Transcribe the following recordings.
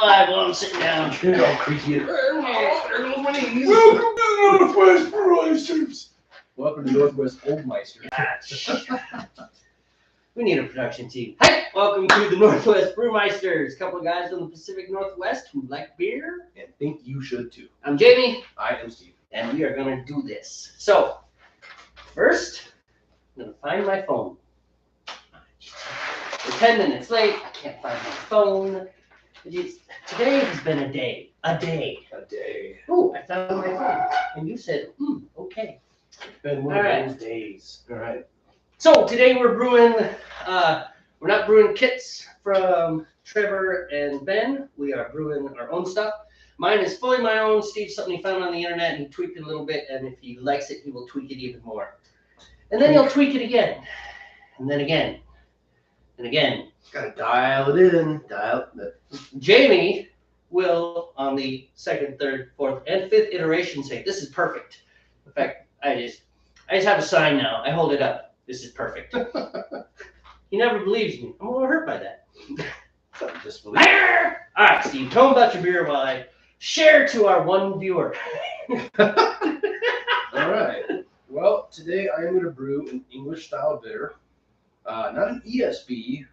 live while I'm sitting down. You're all creaky. There goes my knees. Welcome to the Northwest Brewmeisters. Welcome to Northwest Oldmeister. We need a production team. Hey, welcome to the Northwest Brewmeisters. A couple of guys from the Pacific Northwest who like beer. And think you should too. I'm Jamie. I am Steve. And we are going to do this. So, first, I'm going to find my phone. We're 10 minutes late. I can't find my phone. Today has been a day. A day. Oh, I found my phone. And you said, okay. It's been one of those days. All right. So today we're brewing, we're not brewing kits from Trevor and Ben. We are brewing our own stuff. Mine is fully my own. Steve's something he found on the internet and he tweaked it a little bit. And if he likes it, he will tweak it even more. And then he'll tweak it again. And then again. And again. Gotta dial it in. Jamie will, on the second, third, fourth, and fifth iteration, say, this is perfect. In fact, I just have a sign now. I hold it up. This is perfect. He never believes me. I'm a little hurt by that. Disbelief. All right, Steve, tell him about your beer while I share to our one viewer. All right. Well, today I am going to brew an English style bitter. Not an ESB,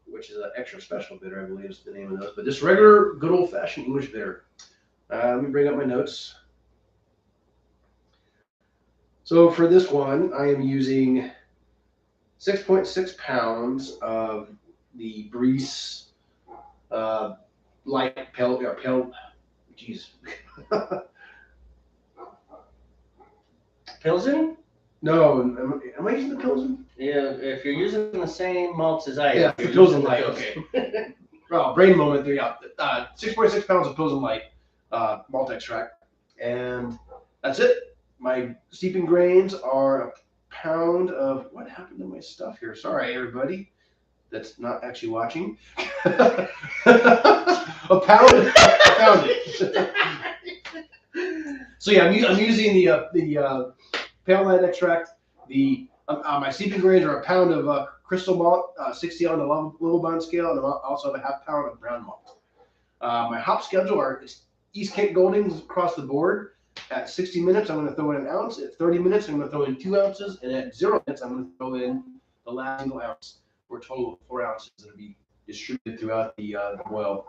which is an extra special bitter, I believe is the name of those, but just regular, good old fashioned English bitter. Let me bring up my notes. So for this one, I am using 6.6 pounds of the Breeze light pale, geez. Pilsen? No, am I using the Pilsen? Yeah, if you're using the same malts as I am. Yeah, the Pilsen light, okay. Well, brain moment there, yeah. 6.6 pounds of Pilsen light malt extract, and that's it. My steeping grains are a pound of, what happened to my stuff here? Sorry, everybody that's not actually watching. a pound. So yeah, I'm using the pale light extract. My steeping grains are a pound of crystal malt, 60 on the Lovibond scale, and I also have a half pound of brown malt. My hop schedule are East Cape Goldings across the board. At 60 minutes, I'm going to throw in an ounce. At 30 minutes, I'm going to throw in 2 ounces. And at 0 minutes, I'm going to throw in the last single ounce, for a total of 4 ounces that will be distributed throughout the boil.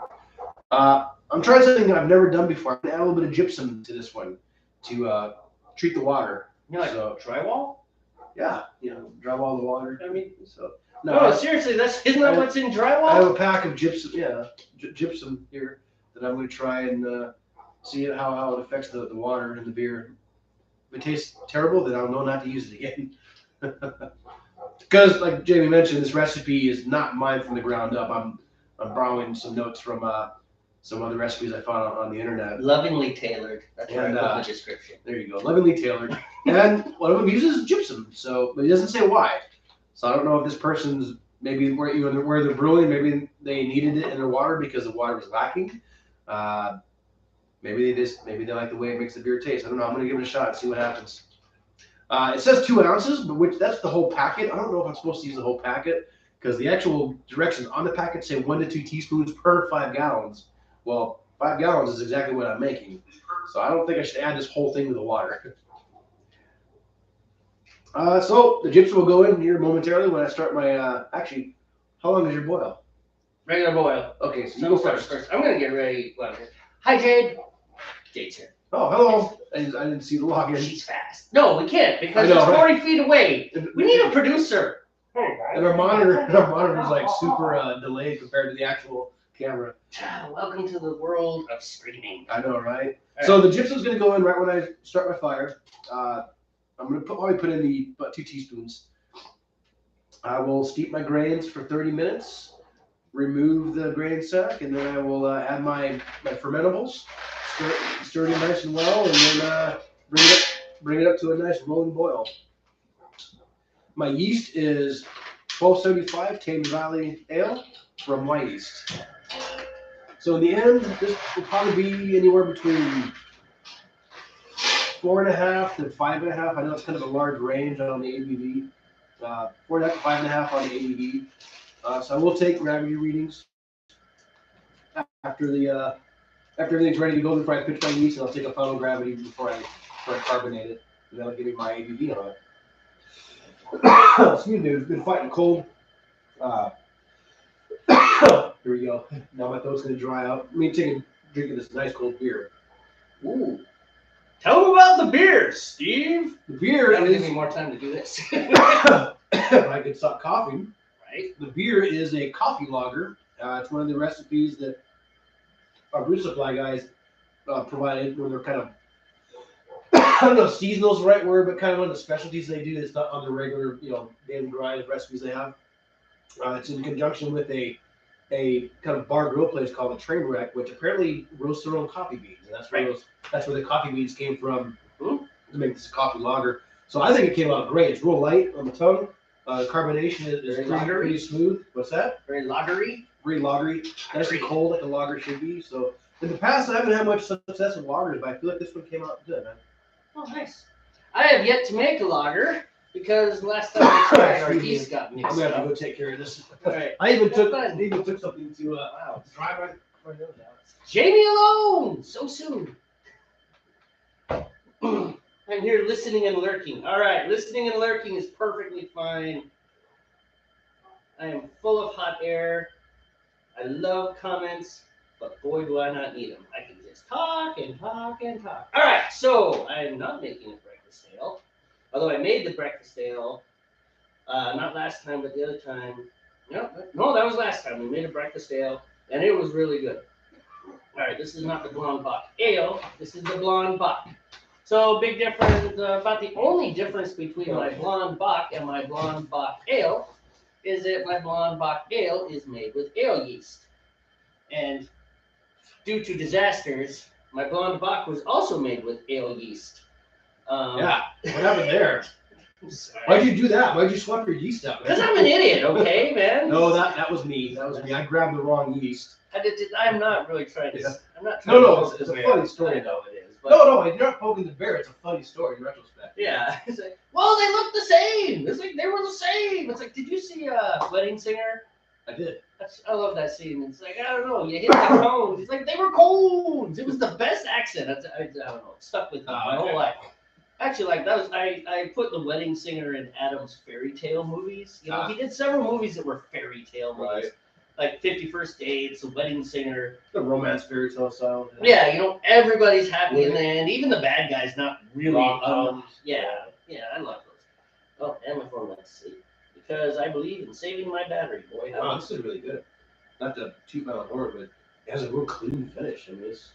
I'm trying something that I've never done before. I'm going to add a little bit of gypsum to this one to treat the water. You know, like drywall? Yeah, drywall the water. I mean, so no, seriously, isn't that what's in drywall? I have a pack of gypsum, gypsum here that I'm going to try and see how it affects the water in the beer. If it tastes terrible, then I'll know not to use it again. Because, like Jamie mentioned, this recipe is not mine from the ground up. I'm borrowing some notes from some other recipes I found on the internet. Lovingly tailored. That's right in the description. There you go, lovingly tailored. And one of them uses gypsum, but he doesn't say why. So I don't know if this person's maybe where they're brewing, maybe they needed it in their water because the water was lacking. Maybe they like the way it makes the beer taste. I don't know. I'm gonna give it a shot and see what happens. It says 2 ounces, but that's the whole packet. I don't know if I'm supposed to use the whole packet because the actual directions on the packet say 1 to 2 teaspoons per 5 gallons. Well, 5 gallons is exactly what I'm making, so I don't think I should add this whole thing to the water. So the gypsum will go in here momentarily when I start my. Actually, how long is your boil? Regular boil. Okay, so you go first. I'm gonna get ready. Well, hi, Jade. Jade's here. Oh, hello. I didn't see the login. She's fast. No, we can't because it's 40 feet away. We need a producer. And our monitor's like super delayed compared to the actual camera. Welcome to the world of streaming. I know, right? So the gypsum's gonna go in right when I start my fire. I'm gonna probably put in about 2 teaspoons. I will steep my grains for 30 minutes. Remove the grain sack, and then I will add my fermentables. Stir it nice and well, and then bring it up to a nice rolling boil. My yeast is 1275 Thames Valley Ale from White Yeast. So in the end, this will probably be anywhere between 4.5 to 5.5. I know it's kind of a large range on the ABV. 4.5 to 5.5 on the ABV. So I will take gravity readings. after everything's ready to go, before I pitch my yeast, and I'll take a final gravity before I carbonate it, and that'll give me my ABV on it. Excuse me, it's been fighting cold. Here we go. Now my throat's gonna dry out. Let me take a drink of this nice cold beer. Ooh. Tell them about the beer, Steve. The beer That'll is. give me more time to do this. If I could stop coughing. Right. The beer is a coffee lager. It's one of the recipes that our brew supply guys provided when they're kind of, I don't know if seasonal is the right word, but kind of one of the specialties they do that's not on the regular, daily grind of recipes they have. It's in conjunction with a kind of bar grill place called the Trainwreck, which apparently roasts their own coffee beans, and that's where the coffee beans came from to make this coffee lager. So I think it came out great. It's real light on the tongue. Carbonation is pretty smooth. What's that? Very lagery. Very lagery. Nice and cold like a lager should be. So in the past, I haven't had much success with lagers, but I feel like this one came out good, man. Oh, nice. I have yet to make a lager because last time I tried, our yeast got mixed I'm gonna have up. to go take care of this. All right. I even took something to Wow. dry my nose out. Jamie alone so soon. I'm here listening and lurking. All right, listening and lurking is perfectly fine. I am full of hot air. I love comments, but boy, do I not need them. I can just talk and talk and talk. All right, so I am not making a breakfast ale, although I made the breakfast ale, not last time, but the other time. No, that was last time. We made a breakfast ale, and it was really good. All right, this is not the blonde bock ale. This is the blonde bock. So big difference, about the only difference between my blonde bock and my blonde bock ale is that my blonde bock ale is made with ale yeast. And due to disasters, my blonde bock was also made with ale yeast. Yeah, what happened there? Why'd you do that? Why'd you swap your yeast out? Because I'm an idiot, okay, man? No, that was me. That was me. I grabbed the wrong yeast. I'm not really trying to. Yeah. I'm not trying No, to. it's a funny story. I know it is. But No, you're not poking the bear. It's a funny story in retrospect. yeah. It's like, well, they look the same. It's like they were the same. It's like, did you see Wedding Singer? I did. I love that scene. It's like, I don't know, you hit the cones. It's like they were cones. It was the best accent. I don't know. It stuck with me my whole life. Actually, like that was I put the Wedding Singer in Adam's fairy tale movies. You know, he did several movies that were fairy tale movies. Right. Like 51st Dates, The Wedding Singer. The romance fairy tale style. Yeah, you know, everybody's happy in the end. Even the bad guy's not really. Yeah, I love those. Oh, and my phone went to sleep because I believe in saving my battery, boy. Wow, this is really good. Not to toot my own horn, but it has a real clean finish. I mean, it's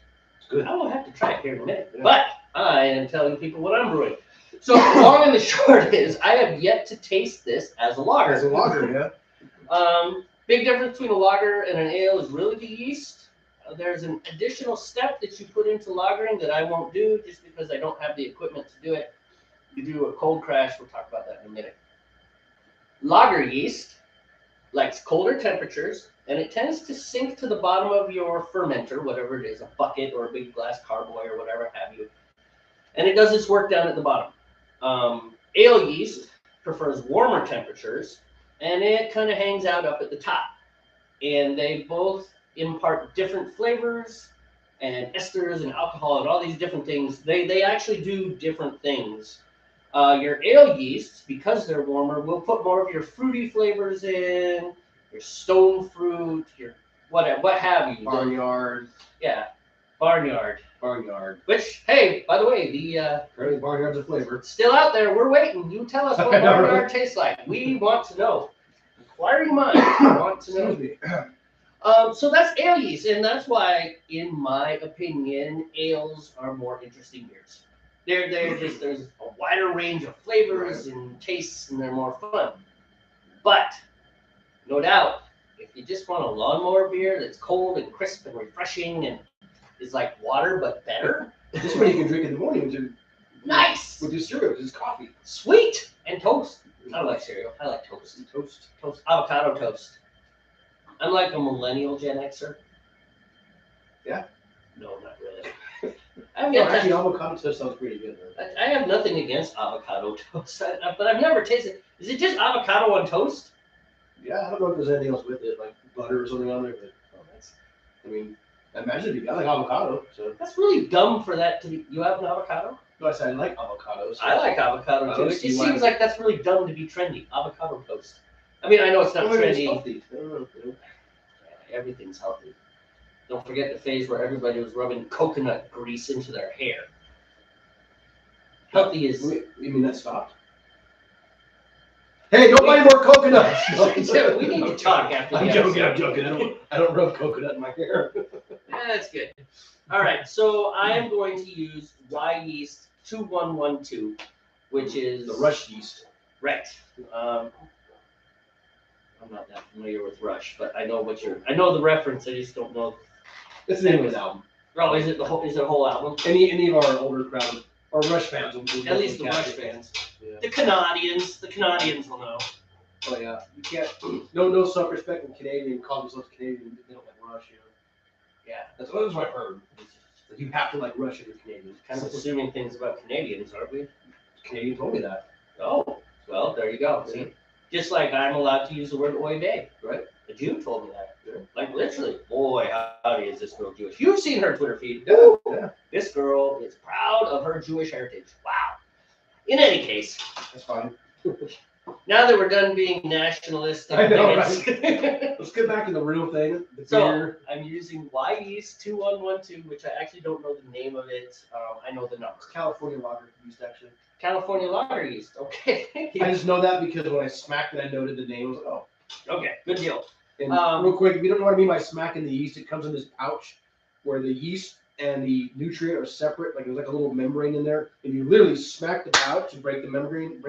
good. I will have to try it here in a minute, but I am telling people what I'm brewing. So the long and the short is, I have yet to taste this as a lager. As a lager, yeah. Big difference between a lager and an ale is really the yeast. There's an additional step that you put into lagering that I won't do just because I don't have the equipment to do it. You do a cold crash. We'll talk about that in a minute. Lager yeast likes colder temperatures, and it tends to sink to the bottom of your fermenter, whatever it is, a bucket or a big glass carboy or whatever have you. And it does its work down at the bottom. Ale yeast prefers warmer temperatures, and it kind of hangs out up at the top. And they both impart different flavors and esters and alcohol and all these different things. They actually do different things. Your ale yeasts, because they're warmer, will put more of your fruity flavors in, your stone fruit, your what have you. Barnyard. Yeah, barnyard. Which, hey, by the way, Apparently barnyard's a flavor. still out there. We're waiting. You tell us what barnyard tastes like. We want to know. Inquiring minds want to know. So that's ale yeast, and that's why, in my opinion, ales are more interesting beers. There's a wider range of flavors and tastes, and they're more fun. But no doubt, if you just want a lawnmower beer that's cold and crisp and refreshing and is like water but better, This one you can drink in the morning with your cereal, with coffee. Sweet and toast. I don't like cereal. I like toast. Toast. Avocado toast. I'm like a millennial Gen Xer. Yeah? No, not really. Actually, avocado toast sounds pretty good. I have nothing against avocado toast, but I've never tasted. Is it just avocado on toast? Yeah, I don't know if there's anything else with it, like butter or something on there. But I mean, I imagine I like avocado. So That's really dumb for that to be. You have an avocado? no, I said I like avocados. So I like avocado I too. don't It see just why- seems like that's really dumb to be trendy. Avocado toast. I mean, I know it's not Well, maybe it's trendy. healthy. I don't know. Yeah, everything's healthy. Don't forget the phase where everybody was rubbing coconut grease into their hair. Healthy is. You mean that stopped? Hey, don't buy more coconuts. We need to talk after I'm the joking. episode. I'm joking. I don't rub coconut in my hair. Yeah, that's good. All right, so I am going to use Y yeast 2112, which is The rush yeast. right. I'm not that familiar with Rush, but I know what you're. I know the reference. I just don't know. It's the name of his album. Oh, is it the whole? Is it a whole album? Any of our older crowd or Rush fans will At least the Rush fans. Yeah. The Canadians will know. Oh yeah, you can't. No self-respecting Canadian call themselves Canadian. They don't like Rush. You know. Yeah, that's what I've heard. Like you have to like Rush if you're Canadian. Kind of assuming things about Canadians, aren't we? Canadian told me that. Oh, well, there you go. See, just like I'm allowed to use the word "oy vey," right? A Jew told me that. Yeah. Like literally, boy, howdy is this girl Jewish? You've seen her Twitter feed. Yeah. This girl is proud of her Jewish heritage. Wow. In any case, that's fine. Now that we're done being nationalistic, I know, right? Let's get back to the real thing. So I'm using Y yeast 2112, which I actually don't know the name of it. I know the numbers. California lager yeast, actually. California lager yeast. Okay. I just know that because when I smacked it, I noted the name. I was like, oh. Okay, good deal. And real quick, if you don't know what I mean by smacking the yeast, it comes in this pouch where the yeast and the nutrient are separate. Like there's like a little membrane in there, and you literally smack the pouch and break the membrane.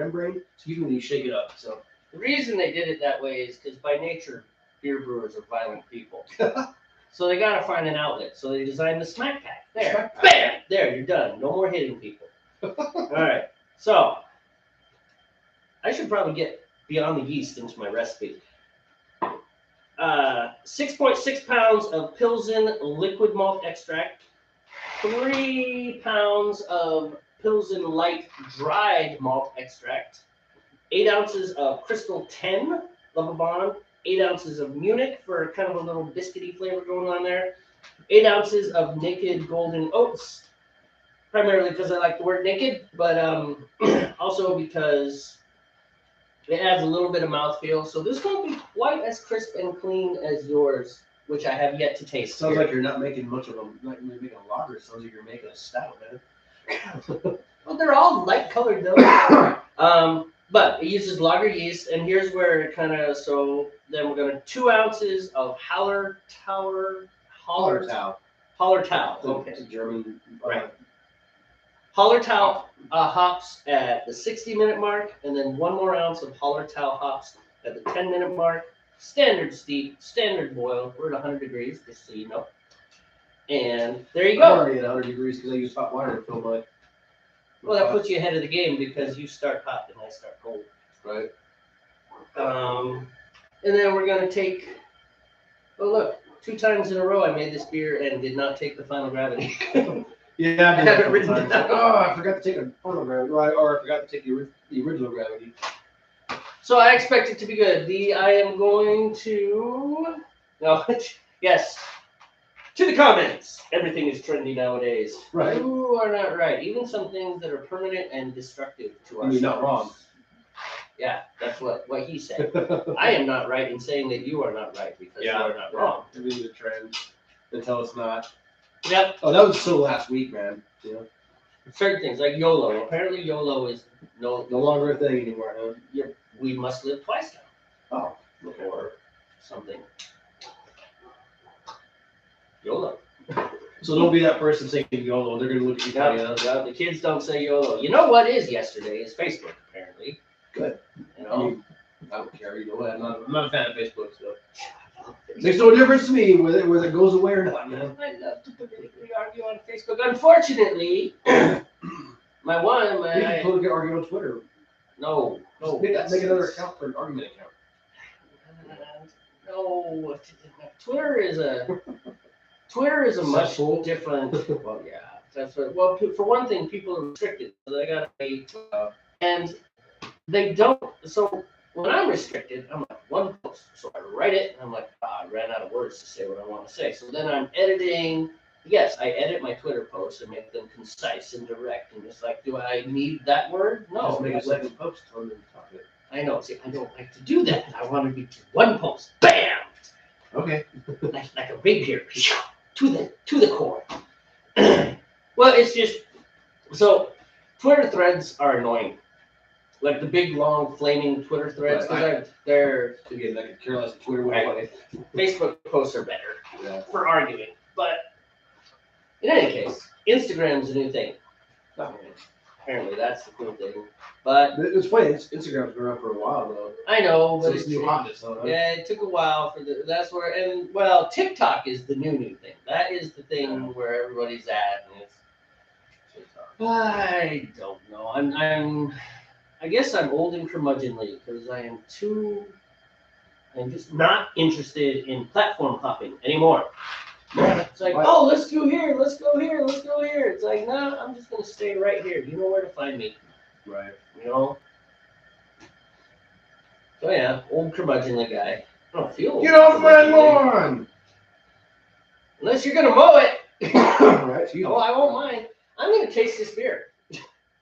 Excuse me, and you shake it up. So the reason they did it that way is because by nature, beer brewers are violent people. So they got to find an outlet. So they designed the smack pack. There, bam, there, you're done. No more hitting people. All right. So I should probably get beyond the yeast into my recipe. 6.6 pounds of Pilsen liquid malt extract, 3 pounds of Pilsen light dried malt extract, 8 ounces of Crystal 10 Lovabond, 8 ounces of Munich for kind of a little biscuity flavor going on there, 8 ounces of Naked Golden Oats, primarily because I like the word naked, but also because it adds a little bit of mouthfeel. So this won't be quite as crisp and clean as yours, which I have yet to taste. Sounds like you're not making much of them. Not making a lager. It sounds like you're making a stout, man. Well, they're all light colored though. But it uses lager yeast, and here's where it kind of. So then we're gonna 2 ounces of Hallertau. Okay. It's a German. Right. Hallertau hops at the 60-minute mark, and then 1 more ounce of Hallertau hops at the 10-minute mark. Standard steep, standard boil. We're at 100 degrees, just so you know. And there you go. I'm already at 100 degrees because I use hot water to fill my. Well, that puts you ahead of the game because you start hot and I start cold. Right. And then we're going to take. Oh, look. 2 times in a row I made this beer and did not take the final gravity. Yeah, I haven't written it down. Oh, I forgot to take a final gravity, right? Or I forgot to take the original gravity. So I expect it to be good. I am going to. No, yes. To the comments. Everything is trendy nowadays. Right. You are not right. Even some things that are permanent and destructive to us. You're not wrong. Yeah, that's what he said. I am not right in saying that you are not right because you are not wrong. Everything's a trend until it's not. Yep. Oh, that was so last week, man. You know? Certain things like YOLO. Apparently, YOLO is no longer a thing anymore. Huh? We must live twice now. Oh, or something. YOLO. So don't be that person saying YOLO. They're gonna look at you funny. No, the kids don't say YOLO. You know what is yesterday is Facebook. Apparently. Good. You know. I don't care. You know what? I'm not a fan of Facebook, so. Makes no difference to me whether it goes away or not, man. I love to politically argue on Facebook. Unfortunately, You can politically argue on Twitter. No. Make another account for an argument account. No. Twitter is a much different. Well, yeah. That's what. Well, for one thing, people are restricted, so they got to pay, and they don't. So when I'm restricted, I'm like one post. So I write it, and I'm like, I ran out of words to say what I want to say. So then I'm editing. Yes, I edit my Twitter posts and make them concise and direct. And it's like, do I need that word? No. Just make a second post on the topic. I know. See, I don't like to do that. I want to be one post. Bam! Okay. like a rapier. To the core. Well, it's just so Twitter threads are annoying. Like the big long flaming Twitter threads, they're again like a careless Twitter right. Facebook posts are better for arguing. But in any case, Instagram's a new thing. Apparently that's the cool thing. But it's funny, Instagram's been around for a while though. I know, but so it's new hotness, huh? Yeah, it took a while for that's where TikTok is the new thing. That is the thing where everybody's at, and it's I don't know. I guess I'm old and curmudgeonly because I'm just not interested in platform hopping anymore. It's like, oh, let's go here, let's go here, let's go here. It's like, no, I'm just gonna stay right here. You know where to find me. Right. You know? So yeah, old curmudgeonly guy. I don't feel old. Get off my lawn! Unless you're gonna mow it. Right. Oh, I won't mind. I'm gonna taste this beer,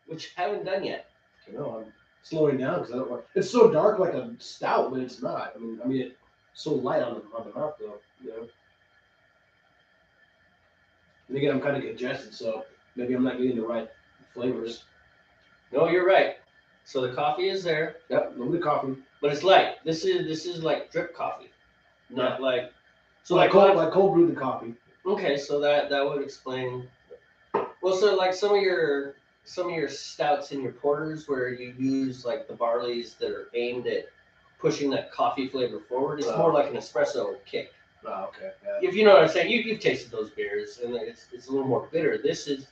which I haven't done yet. I'm slowing down because I don't want. It's so dark, like a stout, but it's not. I mean, it's so light on the mouth, though. You know. And again, I'm kind of congested, so maybe I'm not getting the right flavors. No, you're right. So the coffee is there. Yep, a little bit of coffee, but it's light. This is like drip coffee, not like. So like cold brew the coffee. Okay, so that would explain. Well, so like some of your stouts and your porters where you use like the barleys that are aimed at pushing that coffee flavor forward, it's more like an espresso kick. Oh, okay. Yeah. If you know what I'm saying, you've tasted those beers and it's a little more bitter. This is,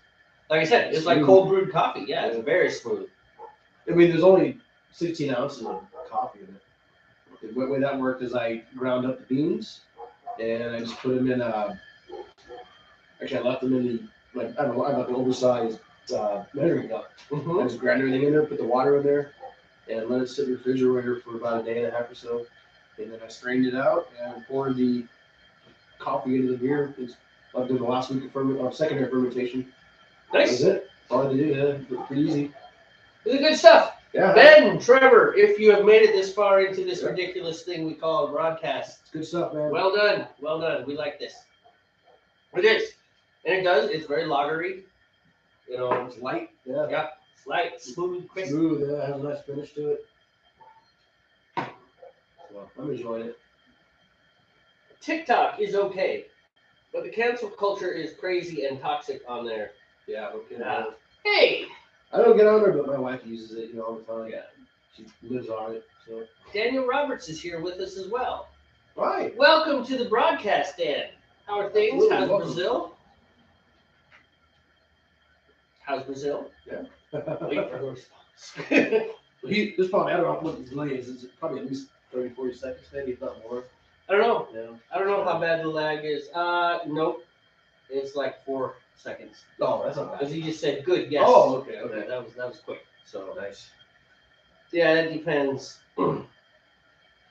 like I said, it's like cold brewed coffee. Yeah, it's very smooth. I mean, there's only 16 ounces of coffee in it. The way that worked is I ground up the beans and I just put them in. Actually, I left them in I have an oversized measuring cup. Mm-hmm. I just ground everything in there, put the water in there, and let it sit in the refrigerator for about a day and a half or so. And then I strained it out and poured the coffee into the beer. I've done the last week of secondary fermentation. Nice. That's it. That's all I had to do. Yeah, pretty easy. This is good stuff. Yeah. Ben, Trevor, if you have made it this far into this ridiculous thing we call a broadcast, It's good stuff, man. well done. Well done. We like this. It is. And it does. It's very lagery. You know, It's light. Yeah. yeah, it's light, smooth, quick. Smooth. Yeah, has a nice finish to it. Well, I'm enjoying it. TikTok is okay, but the cancel culture is crazy and toxic on there. Yeah, okay. Hey, I don't get on there, but my wife uses it, all the time. Yeah. She lives on it. So. Daniel Roberts is here with us as well. Hi. Welcome to the broadcast, Dan. How are things? Absolutely. How's Welcome. Brazil? How's Brazil? Yeah. Wait for the response. This probably, I don't know what the delay is. It's probably at least 30, 40 seconds, maybe, if not more. I don't know. Yeah. I don't know how bad the lag is. Nope. It's like 4 seconds. Oh, that's not bad. Because he just said good, yes. Oh, okay. That was quick. So Nice. yeah, it depends.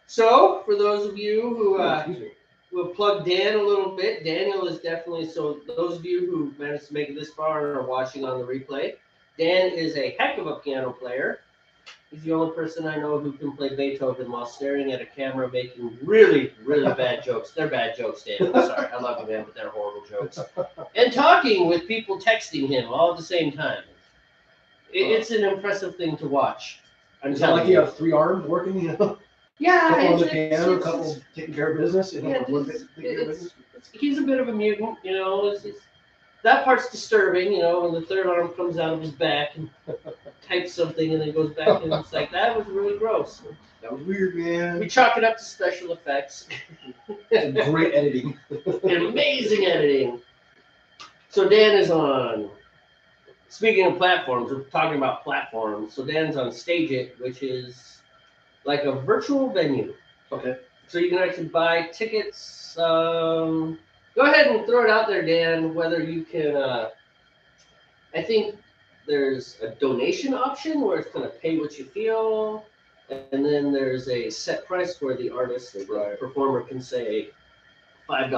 So for those of you who Excuse me. we'll plug Dan a little bit. Daniel is definitely, so those of you who managed to make it this far and are watching on the replay, Dan is a heck of a piano player. He's the only person I know who can play Beethoven while staring at a camera making really, really bad jokes. They're bad jokes, Dan. I'm sorry. I love you, man, but they're horrible jokes. And talking with people texting him all at the same time. It's an impressive thing to watch. Is that like you have 3 arms working, Yeah, couple on the piano, a couple taking care of business, one taking care of business. He's a bit of a mutant, that part's disturbing, when the third arm comes out of his back and types something and then goes back and it's like, that was really gross. That was weird, man. We chalk it up to special effects. Great editing. Amazing editing. So Dan is on, speaking of platforms, we're talking about platforms. So Dan's on Stage It, which is like a virtual venue. Okay. So you can actually buy tickets. Go ahead and throw it out there, Dan, whether you can, I think there's a donation option where it's going to pay what you feel. and then there's a set price where the artist or the performer can say $5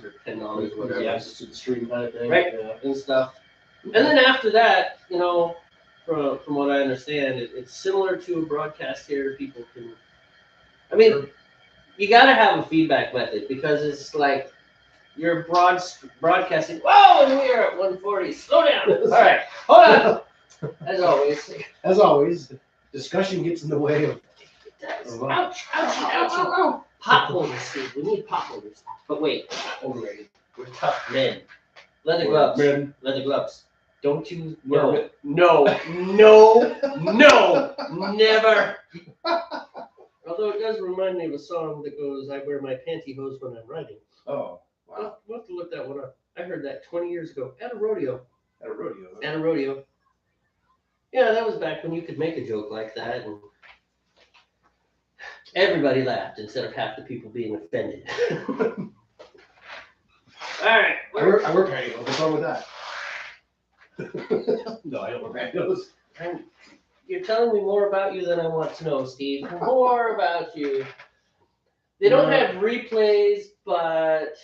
or $10, whatever. Yeah, it's just a stream kind of thing. Right. Yeah. And stuff. And then after that, you know, from what I understand, it's similar to a broadcast here. People can, I mean, you got to have a feedback method because it's like you're broadcasting. Whoa, and we are at 140. Slow down. All right, hold on. As always, discussion gets in the way of. Ouch, ouch. Pot holders, Steve. We need pot holders. But wait, Overrated. we're tough men. Leather gloves. Men. Leather gloves. Don't you? No. No, never. Although it does remind me of a song that goes, "I wear my pantyhose when I'm riding." Oh, wow. We'll have to look that one up. I heard that 20 years ago at a rodeo. At a rodeo. At a rodeo. Yeah, that was back when you could make a joke like that, and everybody laughed instead of half the people being offended. All right. I wear pantyhose. What's wrong with that? No, I don't wear pantyhose. You're telling me more about you than I want to know, Steve. More about you. They don't have replays, but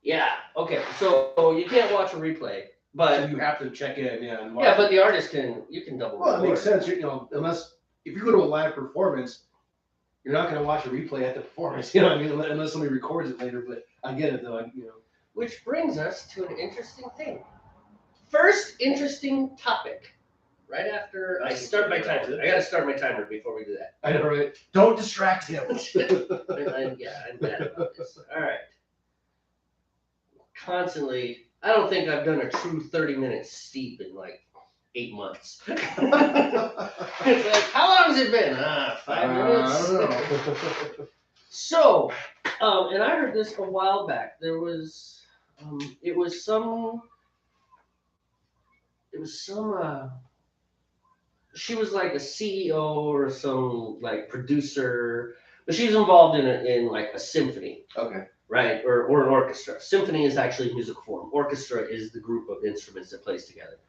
yeah. Okay, so you can't watch a replay, but So you have to check in, yeah. And watch yeah, but the artist you can double. Well, it makes record. sense. You know, unless if you go to a live performance, you're not going to watch a replay at the performance. You know what I mean? Unless somebody records it later. But I get it, though. You know. Which brings us to an interesting thing. First interesting topic. Right after I start my timer. I got to start my timer before we do that. I know, right? Don't distract him. I'm bad about this. All right. Constantly, I don't think I've done a true 30-minute steep in like 8 months. It's like, how long has it been? 5 minutes. I don't know. So, and I heard this a while back. There was, it was some. She was like a CEO or some like producer, but she was involved in like a symphony. Okay. Right, or an orchestra. Symphony is actually a musical form. Orchestra is the group of instruments that plays together.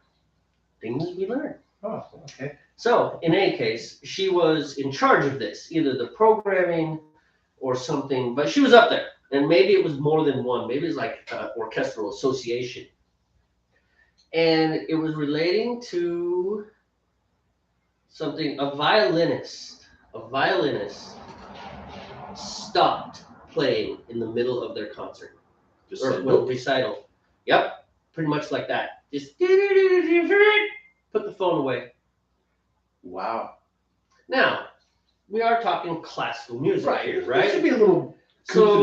Things we learn. Oh, okay. So, in any case, she was in charge of this, either the programming or something, but she was up there. And maybe it was more than one. Maybe it was like an orchestral association. And it was relating to something, a violinist stopped playing in the middle of their concert. Just or recital. Yep, pretty much like that. Just put the phone away. Wow. Now, we are talking classical music here, right? There should be a little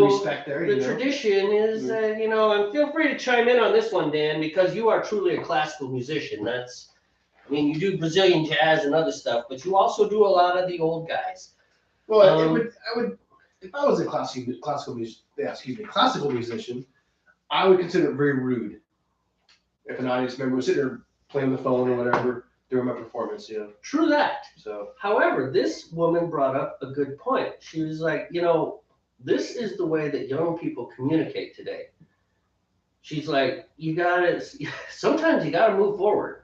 respect there. The tradition is, and feel free to chime in on this one, Dan, because you are truly a classical musician. You do Brazilian jazz and other stuff, but you also do a lot of the old guys. Well, I would, if I was a classical musician, I would consider it very rude if an audience member was sitting there playing the phone or whatever during my performance. True that. So, however, this woman brought up a good point. She was like, this is the way that young people communicate today. She's like, sometimes you gotta move forward.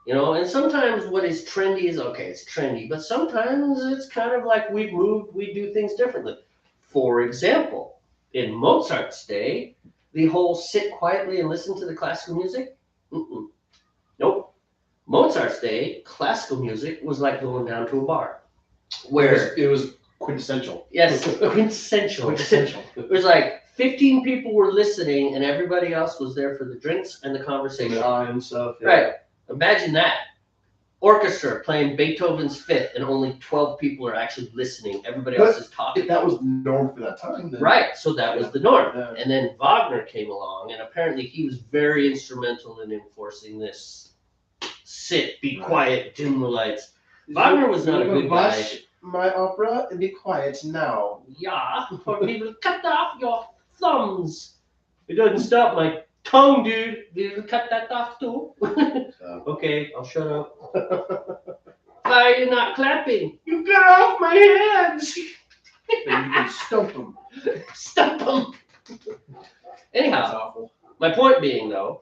And sometimes what is trendy is okay, it's trendy, but sometimes it's kind of like we do things differently. For example, in Mozart's day, the whole sit quietly and listen to the classical music, nope. Mozart's day, classical music was like going down to a bar. Where it was quintessential. Yes, quintessential. It was like 15 people were listening and everybody else was there for the drinks and the conversation. And stuff. Yeah. Right. Imagine that. Orchestra playing Beethoven's Fifth and only 12 people are actually listening. Everybody else is talking. If that was the norm for that time, then. Right. So that was the norm. Yeah. And then Wagner came along, and apparently he was very instrumental in enforcing this sit, be quiet, dim the lights. Wagner was not a good guy. My opera and be quiet now. Yeah, or we will cut off your thumbs. It doesn't stop my tongue, dude. We will cut that off too. Okay, I'll shut up. Why are you not clapping? You got off my hands. And you can stump them. Stump them. Anyhow, that's awful. My point being though,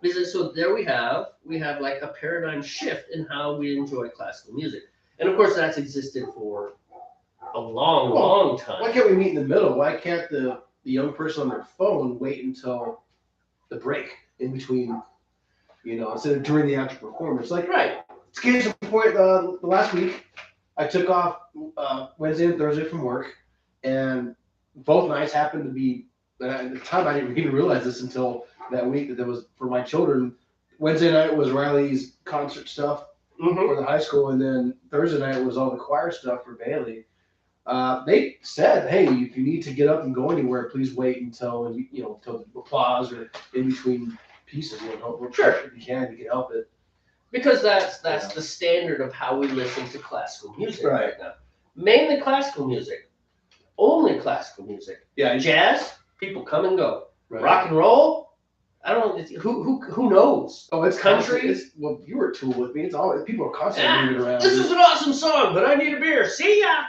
is that so there we have like a paradigm shift in how we enjoy classical music. And of course, that's existed for a long time. Why can't we meet in the middle? Why can't the young person on their phone wait until the break in between, instead of during the actual performance? Like, Right. Case in point, the last week, I took off Wednesday and Thursday from work, and both nights happened to be, at the time I didn't even realize this until that week, that there was, for my children, Wednesday night was Riley's concert stuff for the high school, and then Thursday night was all the choir stuff for Bailey. They said, hey, if you need to get up and go anywhere, please wait until the applause or in between pieces. Sure. If you can help it. Because that's the standard of how we listen to classical music Right now. Mainly classical music. Only classical music. Yeah. Jazz, people come and go. Right. Rock and roll, I don't know. Who knows? Oh, it's country. Well, you were a tool with me. It's always people are constantly moving around. This is an awesome song, but I need a beer. See ya.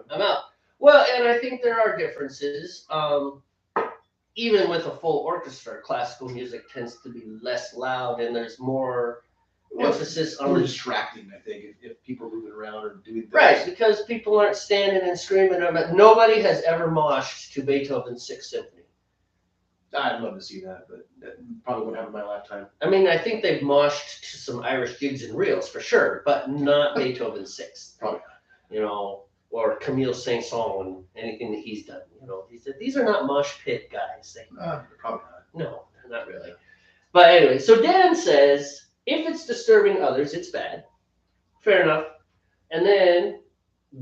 I'm out. Well, and I think there are differences. Even with a full orchestra, classical music tends to be less loud, and there's more emphasis on more the distracting. I think if people are moving around or doing things. Right, because people aren't standing and screaming about. Nobody has ever moshed to Beethoven's Sixth Symphony. I'd love to see that, but that probably won't happen in my lifetime. I mean, I think they've moshed to some Irish jigs and reels for sure, but not Beethoven's Sixth. Probably not. Or Camille Saint-Saëns and anything that he's done. He said these are not mosh pit guys. Probably not. No, not really. But anyway, so Dan says if it's disturbing others, it's bad. Fair enough. And then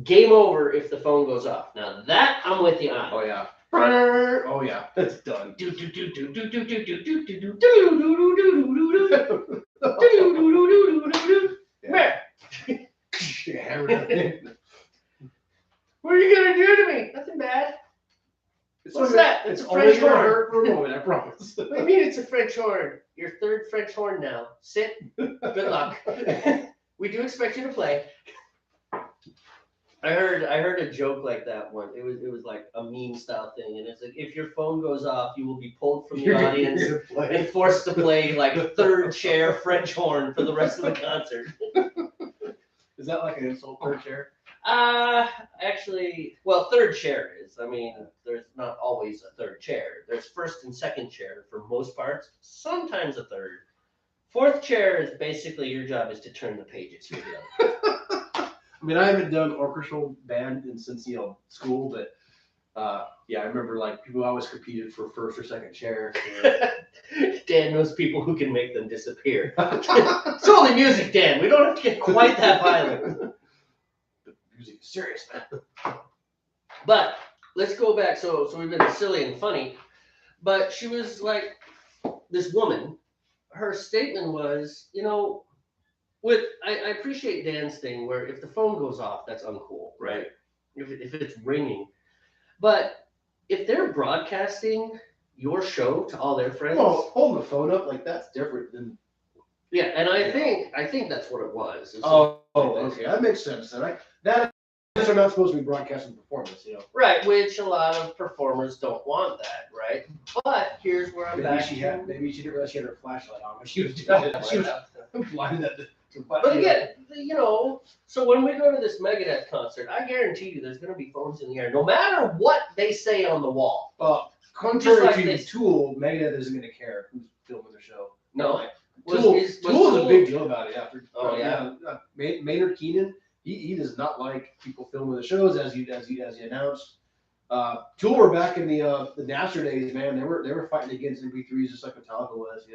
game over if the phone goes off. Now that I'm with you on. Oh yeah. Oh yeah. That's done. What are you gonna do to me? Nothing bad. What's that? It's a only French gonna horn. hurt for a moment, I promise. What do you mean it's a French horn? Your third French horn now. Sit. Good luck. We do expect you to play. I heard a joke like that one. It was like a meme style thing, and it's like if your phone goes off, you will be pulled from the audience and forced to play like third chair French horn for the rest of the concert. Is that like an insult, third chair? Actually, well, third chair is. I mean, there's not always a third chair. There's first and second chair for most parts. Sometimes a third. Fourth chair is basically your job is to turn the pages. I mean, I haven't done orchestral band since school, but yeah, I remember like people always competed for first or second chair. So. Dan knows people who can make them disappear. It's only music, Dan. We don't have to get quite that violent. The music is serious, man. But let's go back. So we've been silly and funny, but she was like this woman. Her statement was, I appreciate Dan's thing where if the phone goes off, that's uncool, right? If it's ringing. But if they're broadcasting your show to all their friends. Well, holding the phone up, like that's different than. Yeah, and I think that's what it was. Okay. That makes sense. That is not supposed to be broadcasting performance, Right, which a lot of performers don't want that, right? But here's where I'm back. Maybe she didn't realize she had her flashlight on, but she was doing it. She was blinded. But again, so when we go to this Megadeth concert, I guarantee you there's going to be phones in the air, no matter what they say on the wall. Contrary to Tool, Megadeth isn't going to care who's filming the show. No. Tool is a big deal about it. Yeah. Maynard Keenan, he does not like people filming the shows as he announced. Tool were back in the Napster days, man. They were fighting against MP3s just like Metallica was,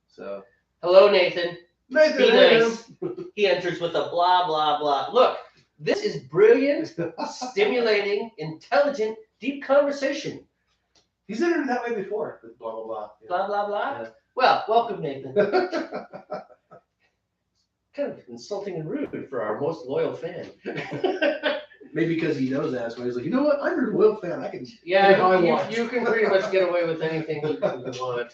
So. Hello, Nathan. Be nice. Hey. He enters with a blah blah blah. Look, this is brilliant, stimulating, intelligent, deep conversation. He's entered that way before. With blah blah blah. Blah blah blah. Yeah. Well, welcome, Nathan. Kind of insulting and rude for our most loyal fan. Maybe because he knows that, so he's like, you know what? I'm your loyal fan. I can. Yeah, you can pretty much get away with anything you want.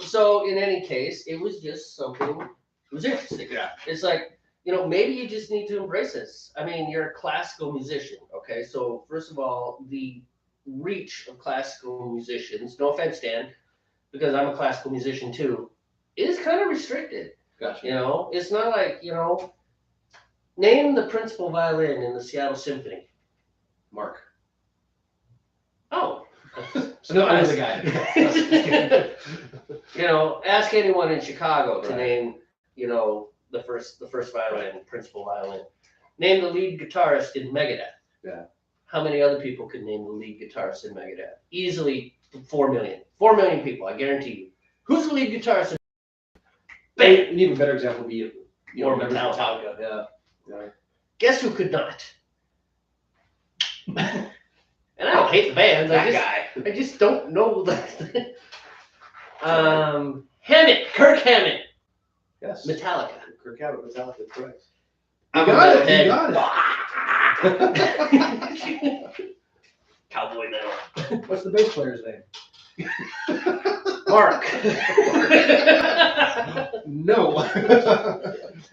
So in any case, it was just something. It was interesting. Yeah. It's like, maybe you just need to embrace this. I mean, you're a classical musician, okay? So first of all, the reach of classical musicians, no offense, Dan, because I'm a classical musician too, is kind of restricted. Gotcha. You know, it's not like, you know, name the principal violin in the Seattle Symphony. Mark. Oh. No, I know the guy. You know, ask anyone in Chicago to Right. name, you know, the first violin, principal violin. Name the lead guitarist in Megadeth. Yeah. How many other people could name the lead guitarist in Megadeth? Easily 4 million. 4 million people, I guarantee you. Who's the lead guitarist in Bam! An even better example would be Or members of Metallica. Yeah. Guess who could not? And I don't hate the bands. I just don't know that. Hammett, Kirk Hammett, Yes. Metallica. Kirk Hammett, Metallica, correct. You got it. You got it. Cowboy metal. What's the bass player's name? Mark. No.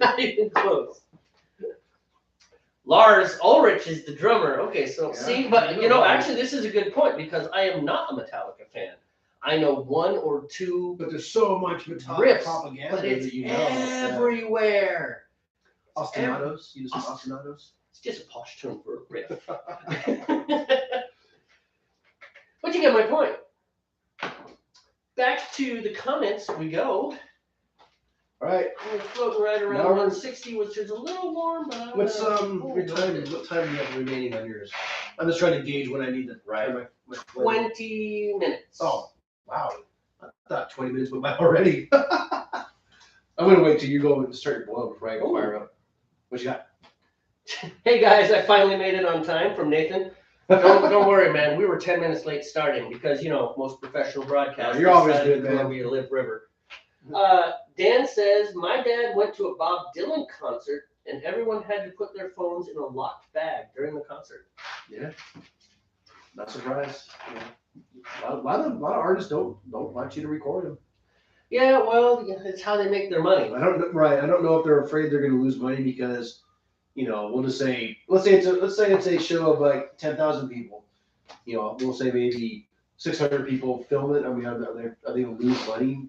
Not even close. Lars Ulrich is the drummer. Okay, so Yeah, see, but I you know know, Lars. actually, this is a good point because I am not a Metallica fan. I know one or two But there's so much Metallica riffs, propaganda but it's that you know. everywhere. Ostinatos? You know some ostinatos? It's just a posh term for a riff. But you get my point. Back to the comments we go. All right. We're floating right around Now we're- 160, which is a little warm, but I'm What's gonna- your time? What time do you have remaining on yours? I'm just trying to gauge when I need to. Right. My 20 minutes. Oh, wow. I thought 20 minutes went by already. I'm gonna wait till you go and start your boil before I go fire up. What you got? Hey guys, I finally made it on time from Nathan. Don't worry, man. We were 10 minutes late starting because, you know, most professional broadcasters. You're always decide to good, go man. Columbia to Live River. Dan says, my dad went to a Bob Dylan concert and everyone had to put their phones in a locked bag during the concert. Yeah. Not surprised. Yeah. A lot of artists don't want you to record them. Yeah, well, it's how they make their money. I don't know if they're afraid they're going to lose money because, you know, we'll just say, let's say it's a show of like 10,000 people. You know, we'll say maybe 600 people film it. I mean, are they going to lose money?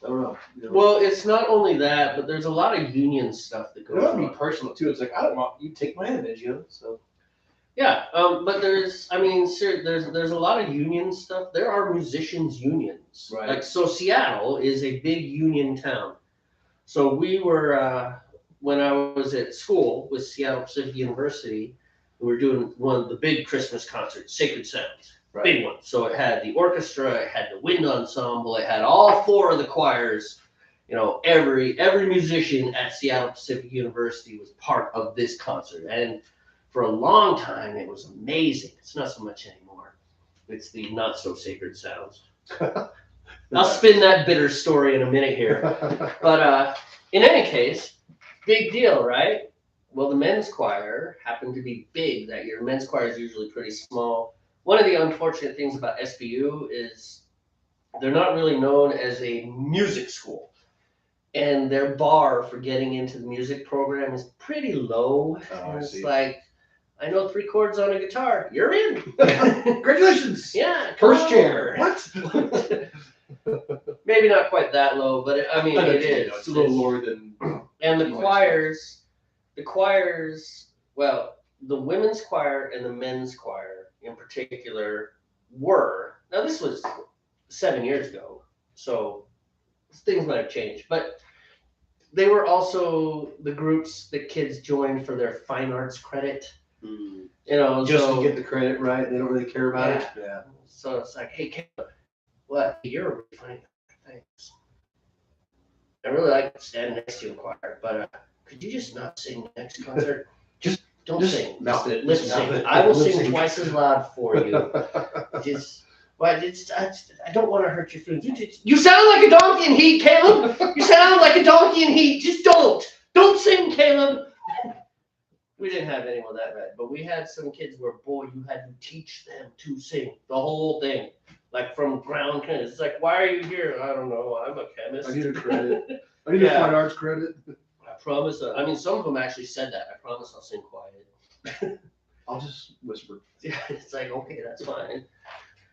I don't know. You know? Well, it's not only that, but there's a lot of union stuff that It goes ought to on. be personal too. It's like I don't want you to take my image, you know. So Yeah, but there's a lot of union stuff. There are musicians' unions. Right. Like, so Seattle is a big union town. So we were, when I was at school with Seattle Pacific University, we were doing one of the big Christmas concerts, Sacred Sounds. right. Big one. So it had the orchestra, it had the wind ensemble, it had all four of the choirs. You know, every musician at Seattle Pacific University was part of this concert. And for a long time, it was amazing. It's not so much anymore. It's the not so sacred sounds. I'll spin that bitter story in a minute here. But in any case, big deal, right? Well, the men's choir happened to be big that year. Men's choir is usually pretty small. One of the unfortunate things about SBU is they're not really known as a music school. And their bar for getting into the music program is pretty low. Oh, I And it's see. like, I know 3 chords on a guitar. You're in. Congratulations. Yeah. First come chair. on. What? Maybe not quite that low, but it is. It's a little lower than. And the You might choirs, well, the women's choir and the men's choir in particular now this was 7 years ago, so things might have changed, but they were also the groups that kids joined for their fine arts credit, you know, Just so, to get the credit right, they don't really care about it. Yeah. so it's like, hey, Caleb, what? You're a really funny guy. Thanks. I really like standing next to you in choir, but could you just not sing next concert? Just don't sing. Mouth it. Lip Just mouth sync. it. I will Lip sing sync. twice as loud for you. I don't want to hurt your feelings. You sound like a donkey in heat, Caleb. You sound like a donkey in heat. Just don't. Don't sing, Caleb. We didn't have anyone that bad, but we had some kids where, boy, you had to teach them to sing the whole thing, like from ground. It's like, why are you here? I don't know. I'm a chemist. I need a credit. I need a fine arts credit. I promise. I mean, some of them actually said that. I promise I'll sing quiet. I'll just whisper. Yeah, it's like, okay, that's fine.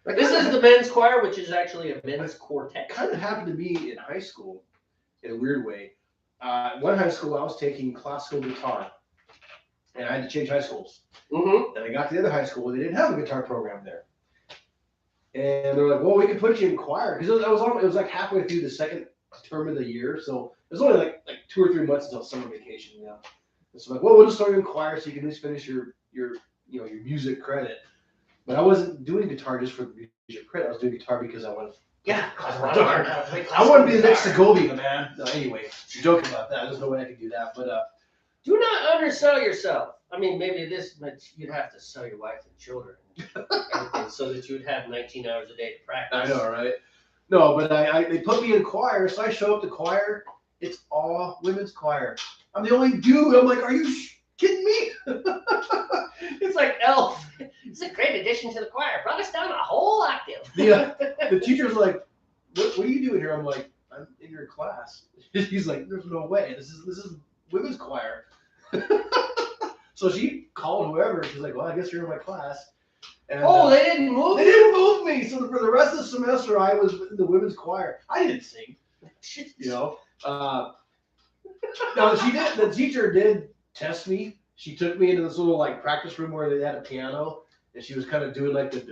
This is the men's choir, which is actually a men's quartet. Kind of happened to me in high school in a weird way. one high school, I was taking classical guitar, and I had to change high schools. Mm-hmm. And I got to the other high school, they didn't have a guitar program there. And they're like, well, we can put you in choir. Because it was like halfway through the second term of the year. So it was only like 2 or 3 months until summer vacation, you know. And so like, well, we'll just start you in choir so you can at least finish your music credit. But I wasn't doing guitar just for the music credit. I was doing guitar because I wanted I want to be the next Segovia, man. No, anyway, joking about that. There's no way I could do that. But do not undersell yourself. I mean, maybe you'd have to sell your wife and children so that you would have 19 hours a day to practice. I know, right? No, but they put me in choir, so I show up to choir. It's all women's choir. I'm the only dude. I'm like, are you kidding me? It's like Elf. It's a great addition to the choir. Brought us down a whole octave. The teacher's like, what are you doing here? I'm like, I'm in your class. He's like, there's no way. This is women's choir. So she called whoever. She's like, well, I guess you're in my class. And, they didn't move They didn't move me. So for the rest of the semester, I was in the women's choir. I didn't sing. You know. No, she did. The teacher did test me. She took me into this little like practice room where they had a piano, and she was kind of doing like the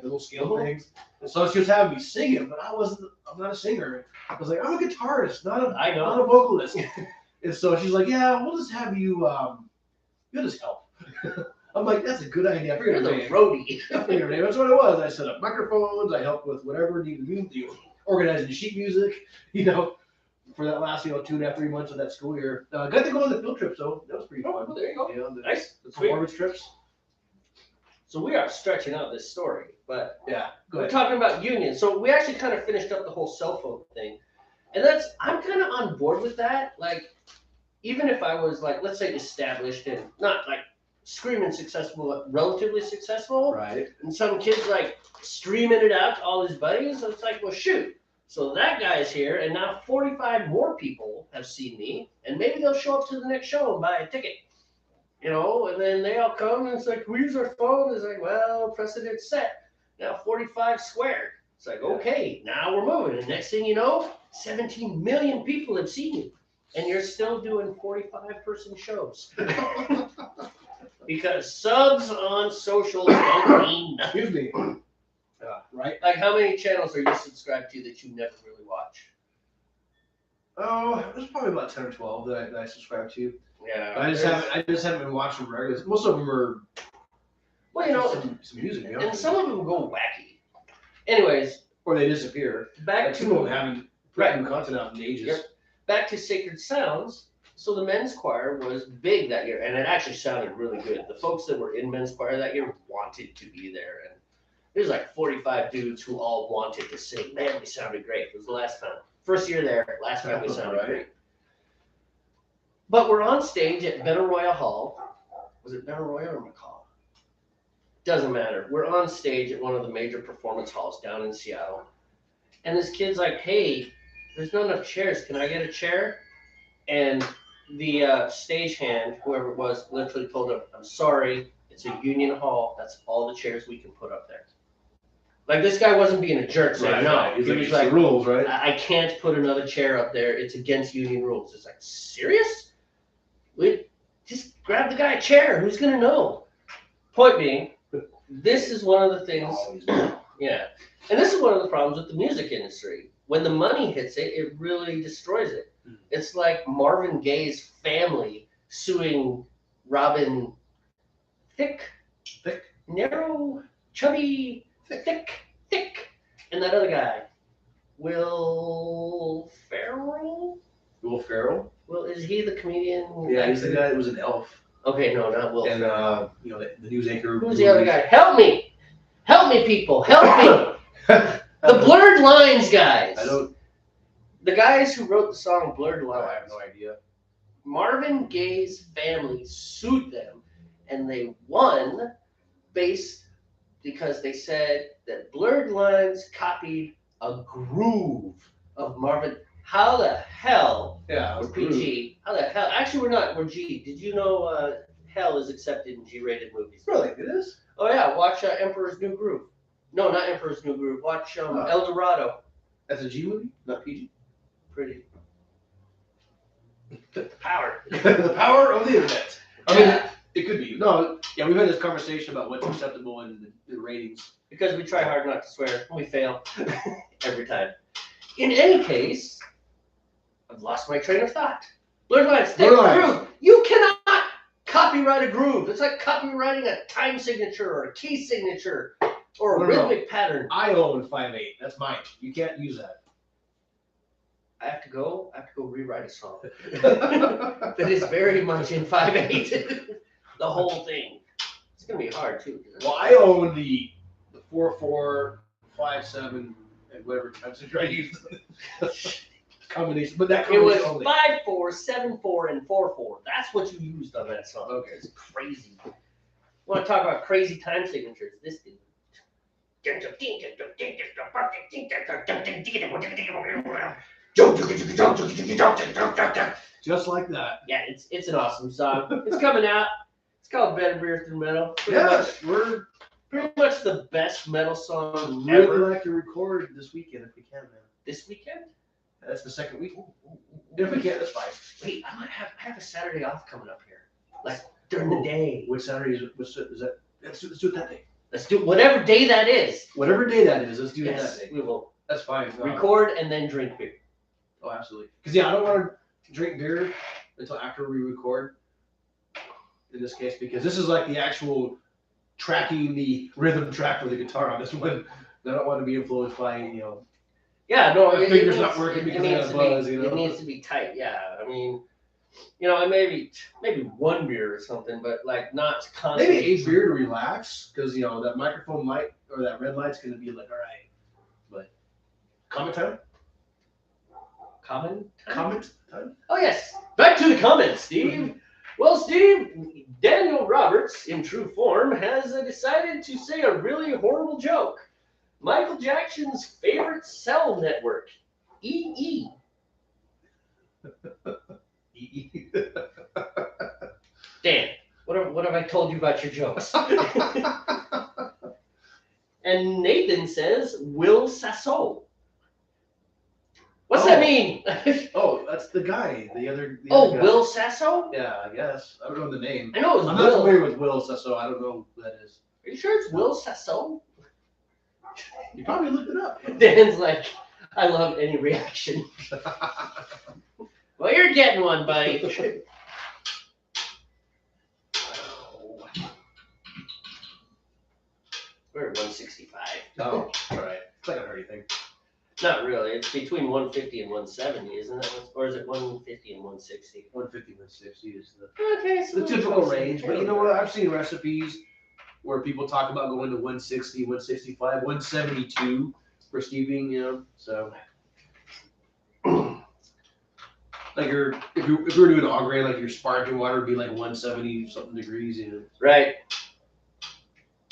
little scale things. And so she was having me singing, but I'm not a singer. I was like, I'm a guitarist, not a vocalist. And so she's like, yeah, we'll just have you. You'll just help. I'm like, that's a good idea. I figured You're the roadie. That's what it was. I set up microphones. I helped with whatever needed, organizing the sheet music, for that last, 2.5, 3 months of that school year. Got to go on the field trip, so that was pretty fun. Well, there you go. Nice. The performance trips. So we are stretching out this story, but yeah, we're talking about unions. So we actually kind of finished up the whole cell phone thing, and I'm kind of on board with that. Like, even if I was like, let's say, established and not like screaming successful, but relatively successful, right? And some kid's like streaming it out to all his buddies, so it's like, well, shoot. So that guy's here, and now 45 more people have seen me, and maybe they'll show up to the next show and buy a ticket, and then they all come, and it's like, we use our phone. It's like, well, precedent set. Now 45 squared. It's like, okay, now we're moving. And next thing you know, 17 million people have seen you, and you're still doing 45-person shows. Because subs on social don't mean nothing. Excuse me. Right? Like, how many channels are you subscribed to that you never really watch? Oh, there's probably about 10 or 12 that I subscribe to. Yeah. I just haven't been watching regularly. Most of them are some music, and some of them go wacky. Anyways, or they disappear. Back to people haven't put new content out in ages. Yep. Back to Sacred Sounds. So the men's choir was big that year, and it actually sounded really good. The folks that were in men's choir that year wanted to be there, and there's like 45 dudes who all wanted to sing. Man, we sounded great. It was the last time. First year there, last time we sounded great. But we're on stage at Benaroya Hall. Was it Benaroya or McCall? Doesn't matter. We're on stage at one of the major performance halls down in Seattle. And this kid's like, hey, there's not enough chairs. Can I get a chair? And the stagehand, whoever it was, literally told him, I'm sorry, it's a union hall. That's all the chairs we can put up there. Like, this guy wasn't being a jerk saying no. Right. He was like, the rules, right? I can't put another chair up there. It's against union rules. It's like, serious? We just grab the guy a chair. Who's going to know? Point being, this is one of the things. Yeah. And this is one of the problems with the music industry. When the money hits it, it really destroys it. It's like Marvin Gaye's family suing Robin Thicke, narrow, chubby, thick, and that other guy, Will Ferrell. Will Ferrell? Well, is he the comedian? Yeah, he's the guy that was an elf. Okay, no, not Will. And Ferrell. The news anchor. Who's the other guy? Help me, people, help me! The Blurred Lines guys. The guys who wrote the song Blurred Lines. I have no idea. Marvin Gaye's family sued them, and they won because they said that Blurred Lines copied a groove of Marvin. How the hell? Yeah, we're PG. How the hell? Actually, we're not. We're G. Did you know hell is accepted in G-rated movies? Really? It is? Oh yeah. Watch Emperor's New Groove. No, not Emperor's New Groove. Watch El Dorado. That's a G movie, not PG. Pretty. The power. The power of the internet. I mean, it could be. No, yeah, we've had this conversation about what's acceptable in the ratings. Because we try hard not to swear. We fail every time. In any case, I've lost my train of thought. Blurred lines. Groove. You cannot copyright a groove. It's like copywriting a time signature or a key signature or a rhythmic pattern. I own 5/8. That's mine. You can't use that. I have to go rewrite a song that is very much in 5/8. The whole thing. It's gonna be hard too. Well, I own the 4/4, 5/7, and whatever time signature I use. Combination, but that it was only. 5/4, 7/4, and 4/4. That's what you used on that song. Okay, it's crazy. Want to talk about crazy time signatures? This dude. Just like that. Yeah, it's an awesome song. It's coming out. It's called Better Beer Through Metal. We're pretty much the best metal song really ever. like to record this weekend if we can, man. This weekend? That's the second week. If we can, that's fine. Wait, I have a Saturday off coming up here. Like during the day. Which Saturday is that? Let's do it that day. Let's do whatever day that is. Whatever day that is, let's do it that day. We will. That's fine. Record and then drink beer. Oh, absolutely. Because I don't want to drink beer until after we record. In this case, because this is like the actual tracking the rhythm track with the guitar on this one. I don't want to be influenced by Yeah, no, my fingers not working because I got a buzz. It needs to be tight. Yeah, I mean, maybe one beer or something, but like not constantly. Maybe a beer to relax because that microphone light or that red light's gonna be like all right. But comment time. Comment time. Oh yes, back to the comments, Steve. Well, Steve, Daniel Roberts, in true form, has decided to say a really horrible joke. Michael Jackson's favorite cell network, EE. Dan, what have I told you about your jokes? And Nathan says, Will Sasso. What's that mean? Oh, that's the guy. The other guy. Will Sasso? Yeah, I guess. I don't know the name. I know it's I'm Will. not familiar with Will Sasso. I don't know who that is. Are you sure it's Will Sasso? You probably looked it up. Dan's like, I love any reaction. Well, you're getting one, buddy. We're at 165. Oh, all right. It's not gonna hurt anything. Not really. It's between 150 and 170, isn't it? Or is it 150 and 160? 150, 160 is So the typical range. But you know what? I've seen recipes where people talk about going to 160, 165, 172 for steeping, so. Like if you were doing au grain, like your sparkling water would be like 170 something degrees, Right.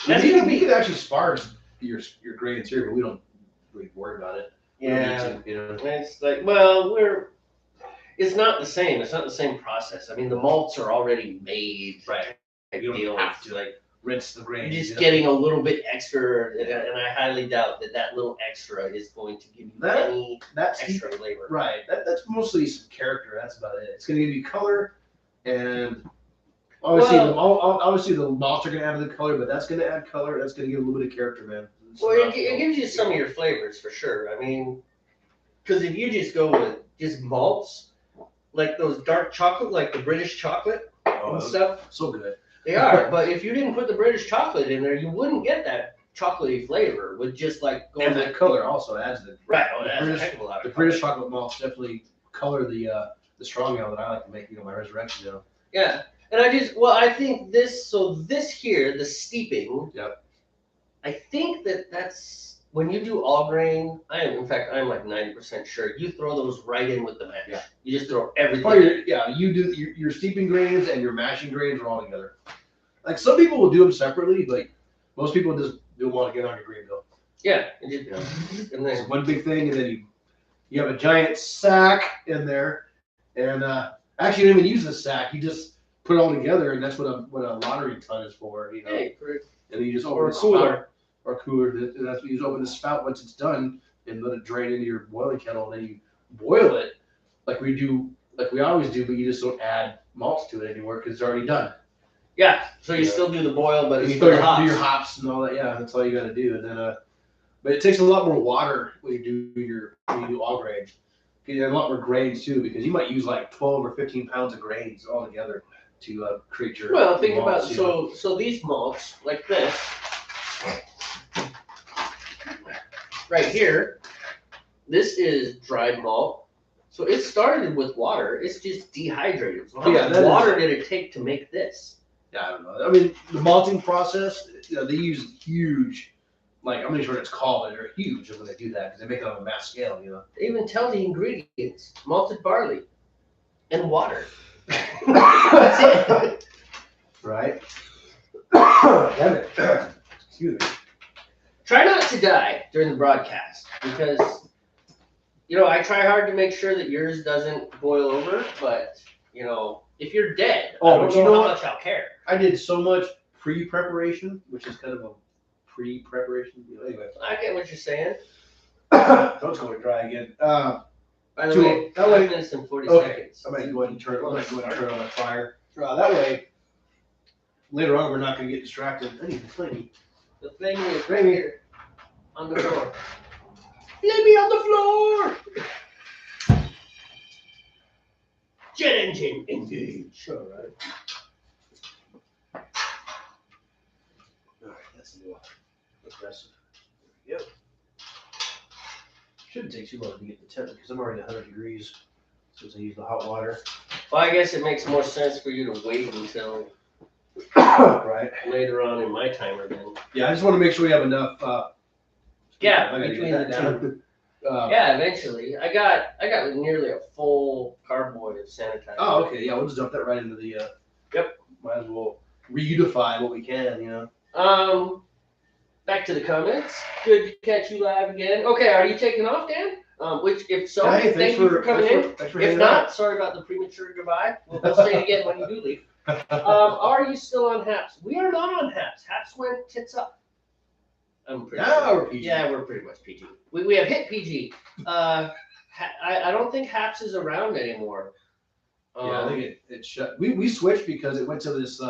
We could actually spar your grains here, but we don't really worry about it. Yeah. It's like, well, it's not the same. It's not the same process. I mean, the malts are already made. Right. You don't have to like rinse the grains. You're just getting a little bit extra, and I highly doubt that little extra is going to give you any extra flavor. Right. That's mostly some character. That's about it. It's going to give you color, and obviously the malts are going to add the color, but that's going to add color. That's going to give a little bit of character, man. Well, it gives you some of your flavors for sure. I mean, because if you just go with just malts, like those dark chocolate, like the British chocolate and stuff. So good. They are, but if you didn't put the British chocolate in there, you wouldn't get that chocolatey flavor. With just like going and that color also adds the right. Oh, it adds a heck of a lot. The British chocolate malts definitely color the strong ale that I like to make. My resurrection ale. Yeah, and I think this. So this here, the steeping. Yep. I think that's when you do all grain. I'm like 90% sure you throw those right in with the mash. Yeah. You just throw everything. You do your steeping grains and your mashing grains are all together. Like some people will do them separately, but most people just don't want to get on your grain bill. Yeah, and then it's one big thing, and then you have a giant sack in there, and actually you don't even use the sack. You just put it all together, and that's what a lottery ton is for. Hey, and then you just open the cooler. Or cooler, and that's what you just open the spout once it's done and let it drain into your boiling kettle, and then you boil it like we do like we always do, but you just don't add malts to it anymore because it's already done. Yeah, so you Yeah. still do the boil, but And it's you for the do hops. your hops and all that. Yeah, that's all you got to do. And then, but it takes a lot more water when you do all grain. You have a lot more grains too, because you might use like 12 or 15 pounds of grains all together to create your. Well, think malts, about you know? so these malts like this right here. This is dried malt. So it started with water. It's just dehydrated. So how Yeah, much water did it take to make this? Yeah, I don't know. I mean, the malting process, they use huge, like I'm not sure what it's called, but they're huge when they do that because they make it on a mass scale, you know. They even tell the ingredients: malted barley and water. Right? Damn it. Excuse me. Try not to die during the broadcast because, I try hard to make sure that yours doesn't boil over, but, if you're dead, I don't know how much I'll care. I did so much pre-preparation, which is kind of a pre-preparation. Anyway. I get what you're saying. Don't go dry again. By the way, 5 minutes and 40 seconds. I might go ahead and turn on the fire. That way, later on, we're not going to get distracted. I need the flamey. The thing is right here on the floor. Let me on the floor! Jet engine engage. All right. All right, that's a little aggressive. There we go. Shouldn't take too long to get the temp because I'm already at 100 degrees since I use the hot water. Well, I guess it makes more sense for you to wait until Right. later on in my timer then. Yeah, I just want to make sure we have enough. Yeah, I gotta between get the that two. down. Yeah, eventually. I got nearly a full carboy of sanitizer. Oh, okay. Yeah, we'll just dump that right into the. Yep. Might as well reunify what we can, you know. Back to the comments. Good to catch you live again. Okay, are you taking off, Dan? Which, if so, Hey, thank you for coming in. Thanks for If hanging not, out. sorry about the premature goodbye. We'll say it again when you do leave. Are you still on Haps? We are not on Haps. Haps went tits up. I'm pretty sure. We're PG. Yeah, we're pretty much PG. We have hit PG. I don't think Haps is around anymore. Yeah, I think it shut. We switched because it went to this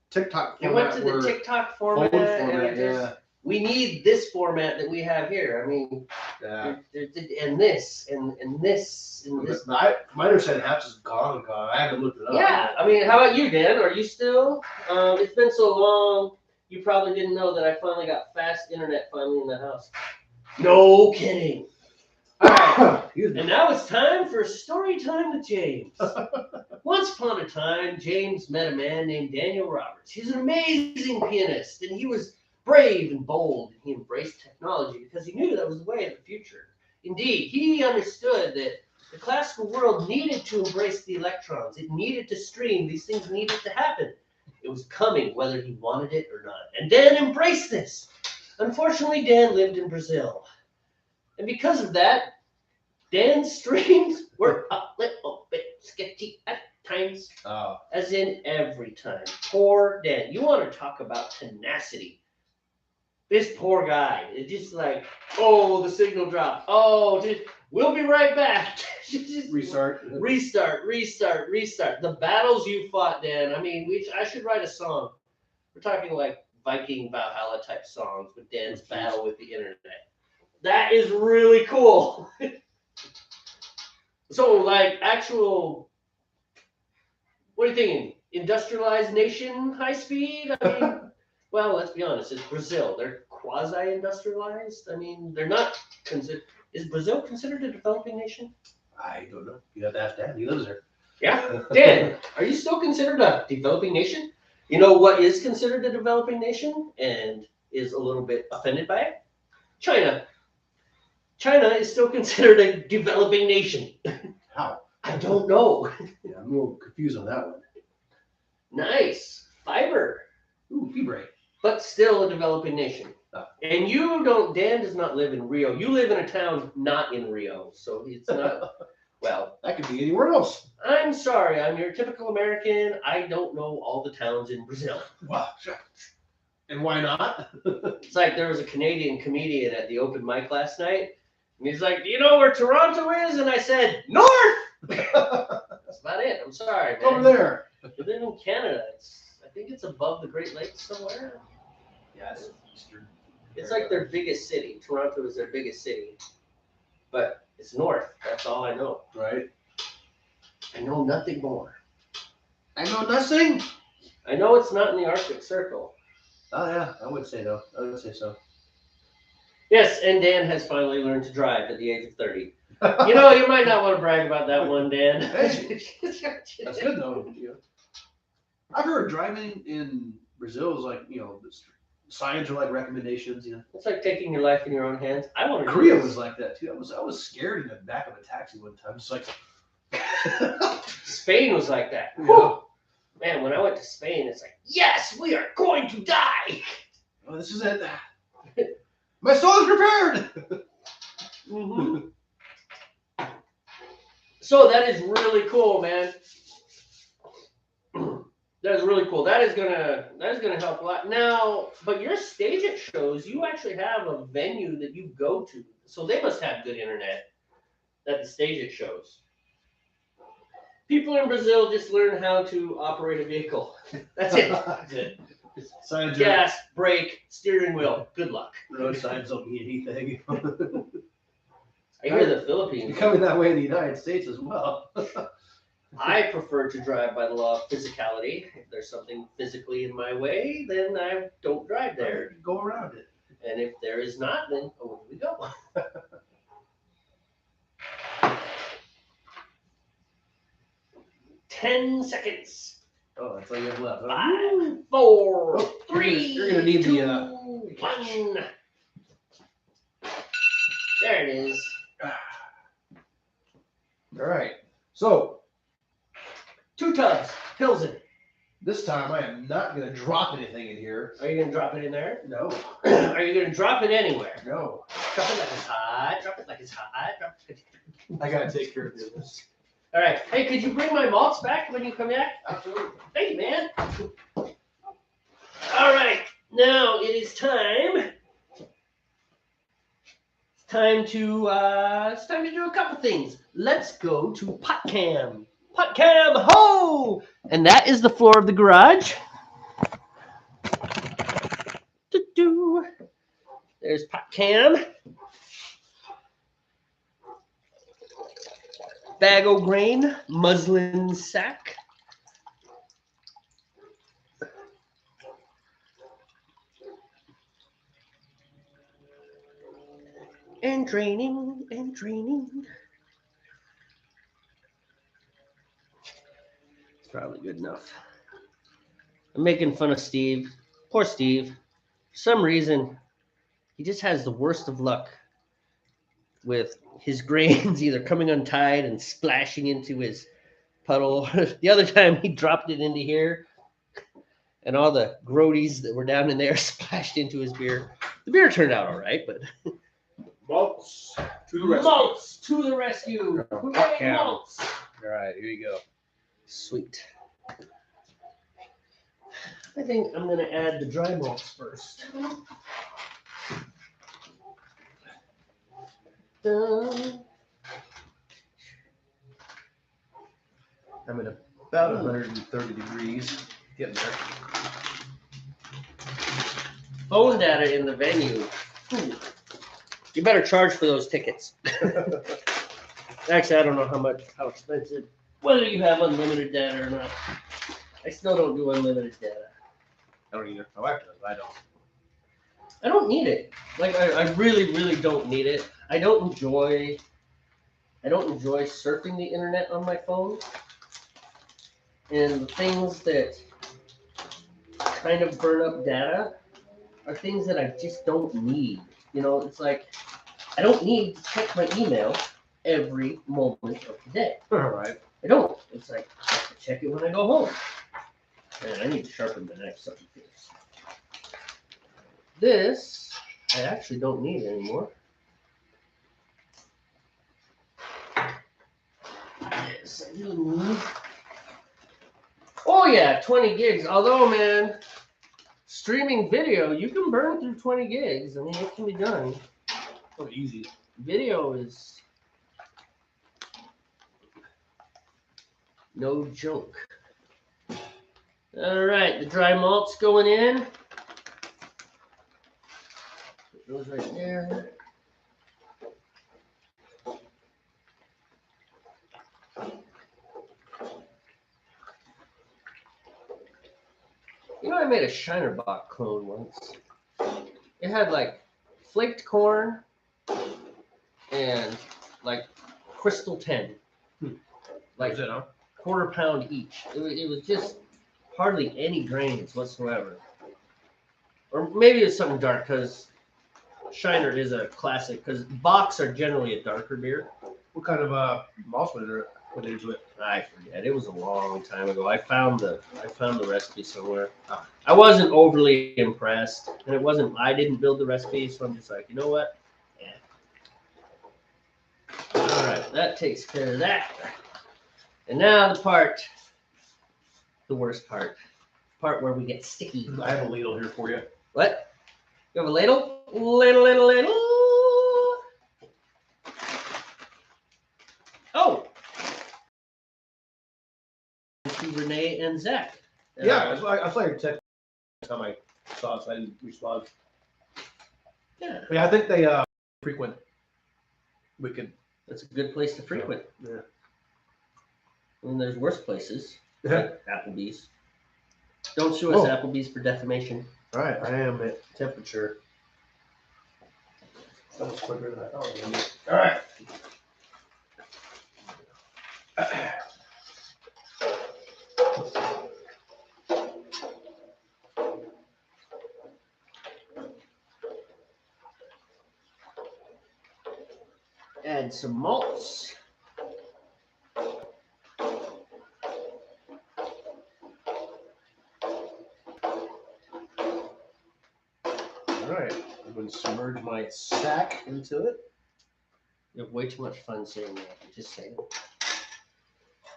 TikTok format. It went to the TikTok format. format, yeah. We need this format that we have here. I mean, and this, and this, and this. My understanding, Haps is gone. I haven't looked it up. Yeah, I mean, how about you, Dan? Are you still? It's been so long. You probably didn't know that I finally got fast internet finally in the house. No kidding. All right, and now it's time for story time with James. Once upon a time, James met a man named Daniel Roberts. He's an amazing pianist, and he was brave and bold, and he embraced technology because he knew that was the way of the future. Indeed, he understood that the classical world needed to embrace the electrons. It needed to stream. These things needed to happen. It was coming, whether he wanted it or not. And Dan embraced this. Unfortunately, Dan lived in Brazil. And because of that, Dan's streams were a little bit sketchy at times. Oh. As in every time. Poor Dan. You want to talk about tenacity. This poor guy. It's just like, oh, the signal dropped. Oh, we'll be right back. Just Restart. The battles you fought, Dan. I mean, I should write a song. We're talking like Viking Valhalla type songs with Dan's battle with the internet. That is really cool. So, like, actual, what are you thinking? Industrialized nation, high speed? I mean, well, let's be honest. It's Brazil. They're quasi-industrialized. I mean, they're not considered. Is Brazil considered a developing nation? I don't know. You have to ask Dan. He lives there. Yeah. Dan, are you still considered a developing nation? You know what is considered a developing nation and is a little bit offended by it? China. China is still considered a developing nation. How? I don't know. Yeah, I'm a little confused on that one. Nice. Fiber. Ooh, fibre. But still a developing nation. Oh. And Dan does not live in Rio. You live in a town not in Rio. So it's not, well. That could be anywhere else. I'm sorry. I'm your typical American. I don't know all the towns in Brazil. Wow. And why not? It's like there was a Canadian comedian at the open mic last night. And he's like, do you know where Toronto is? And I said, north! That's about it. I'm sorry, man. Over there. We live in Canada. I think it's above the Great Lakes somewhere. Yeah, it's eastern. It's like their biggest city. Toronto is their biggest city. But it's north. That's all I know. Right. I know nothing more. I know nothing. I know it's not in the Arctic Circle. Oh yeah, I would say no. I would say so. Yes, and Dan has finally learned to drive at the age of 30. You know, you might not want to brag about that one, Dan. Hey, that's good though. You know. I've heard driving in Brazil is like, you know, signs are like recommendations. You know, It's like taking your life in your own hands. I want to. Korea was like that too. I was scared in the back of a taxi one time. Just like Spain was like that. Yeah. Man, when I went to Spain, it's like, yes, we are going to die. Oh, this is it. My soul is prepared. Mm-hmm. So that is really cool, man. That is really cool. That is gonna help a lot. Now, but your stage at shows, you actually have a venue that you go to, so they must have good internet at the stage at shows. People in Brazil just learn how to operate a vehicle. That's it. That's it. Signs Gas, brake, steering wheel. Good luck. road signs don't mean anything. I hear the Philippines. Becoming that way in the United States as well. I prefer to drive by the law of physicality. If there's something physically in my way, then I don't drive there. Go around it. And if there is not, then away we go. 10 seconds. Oh, that's all you have left. 5, 4, Oh, 3, you're gonna need 2, the 1. There it is. All right. So 2 tubs. Pilsen. this time I am not going to drop anything in here. Are you going to drop it in there? No. Are you going to drop it anywhere? No. Drop it like it's hot. Drop it like it's hot. Drop it. I got to take care of business. All right. Hey, could you bring my malts back when you come back? Absolutely. Thank you, man. All right. Now it is time. It's time to do a couple things. Let's go to pot cam. Pot cam, ho! And that is the floor of the garage. Doo-doo. There's pot cam. Bag o' grain, muslin sack. And draining, and draining. It's probably good enough. I'm making fun of Steve. Poor Steve. For some reason, he just has the worst of luck with his grains either coming untied and splashing into his puddle. The other time he dropped it into here and all the grodies that were down in there splashed into his beer. The beer turned out all right, but Malts to the rescue. malts to the rescue. Hooray, malts. All right, here you go. Sweet. I think I'm going to add the dry malts first. I'm at about 130 degrees. Getting there. Phone data in the venue. Ooh. You better charge for those tickets. Actually, I don't know how expensive, whether you have unlimited data or not. I still don't do unlimited data. I don't either. My wife does. I don't. I don't need it. Like I really, really don't need it. I don't enjoy surfing the internet on my phone. And the things that kind of burn up data are things that I just don't need. You know, it's like I don't need to check my email every moment of the day. All right. I don't. It's like I check it when I go home. And I need to sharpen the next something fierce. This I actually don't need anymore. Yes, I do need. Oh yeah, 20 gigs. Although, man, streaming video, you can burn through 20 gigs. I mean, it can be done. Oh, easy. Video is No joke. All right, the dry malt's going in. It goes right there. You know, I made a Shiner Bock clone once. It had like flaked corn and like Crystal 10. Like Is it, huh? quarter pound each. It was just hardly any grains whatsoever. Or maybe it's something dark because Shiner is a classic because Bocks are generally a darker beer. What kind of malts went into it? I forget. It was a long time ago. I found the recipe somewhere. I wasn't overly impressed, and it wasn't. I didn't build the recipe, so I'm just like, you know what? Yeah. All right, that takes care of that. And now the worst part where we get sticky. I have a ladle here for you. What? You have a ladle? Ladle. Oh. To Renee and Zach. Yeah, I saw your text time I saw it, so I didn't respond. Yeah. Yeah, I think they frequent. We could. That's a good place to frequent. Yeah. And there's worse places. Yeah. Like Applebee's. Don't sue us, Applebee's, for defamation. All right, I am at temperature. That was quicker than I thought it was. All right. Add some malts. All right, I'm going to submerge my sack into it. You have way too much fun saying that. I'm just saying.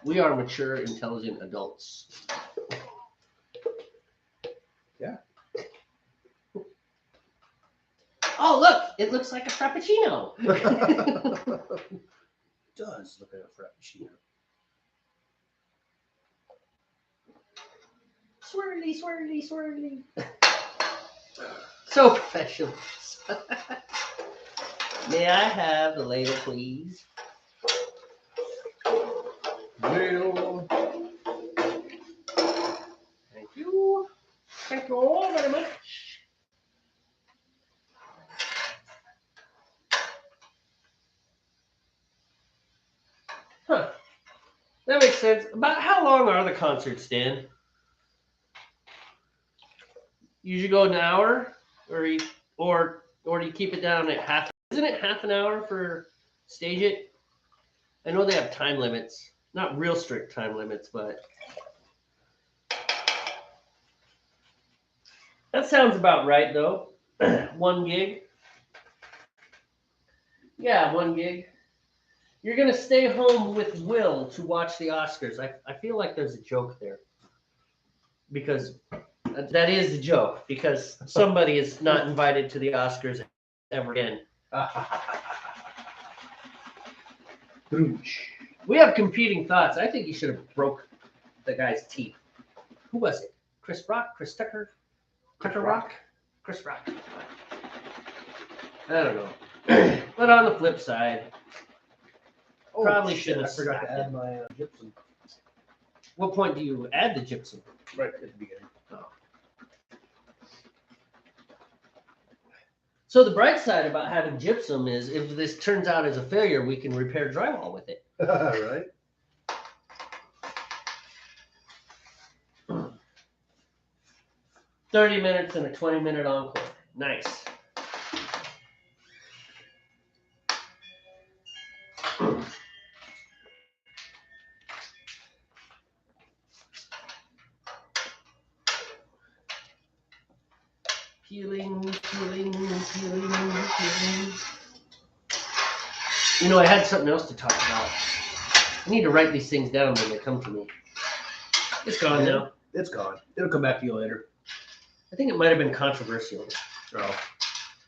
We are mature, intelligent adults. Yeah. Oh, look! It looks like a frappuccino. It does look like a frappuccino. Swirly, swirly, swirly. So professional. May I have the ladle, please? Ladle. Thank you. Thank you all very much. Huh. That makes sense. About how long are the concerts, Dan? Usually go an hour, or do you keep it down at half? Isn't it half an hour for stage it? I know they have time limits, not real strict time limits, but that sounds about right though. 1 gig. Yeah, 1 gig. You're gonna stay home with Will to watch the Oscars. I feel like there's a joke there. Because that is the joke, because somebody is not invited to the Oscars ever again. We have competing thoughts. I think you should have broke the guy's teeth. Who was it? Chris Rock? Chris Tucker? Tucker Rock? Chris Rock. I don't know. But on the flip side, probably shouldn't have. I forgot to add my gypsum. What point do you add the gypsum? Right at the beginning. Oh. So the bright side about having gypsum is if this turns out as a failure, we can repair drywall with it. Right. Hmm. 30 minutes and a 20-minute encore. Nice. Peeling. You know, I had something else to talk about. I need to write these things down when they come to me. It's gone now. It's gone. It'll come back to you later. I think it might have been controversial. Oh.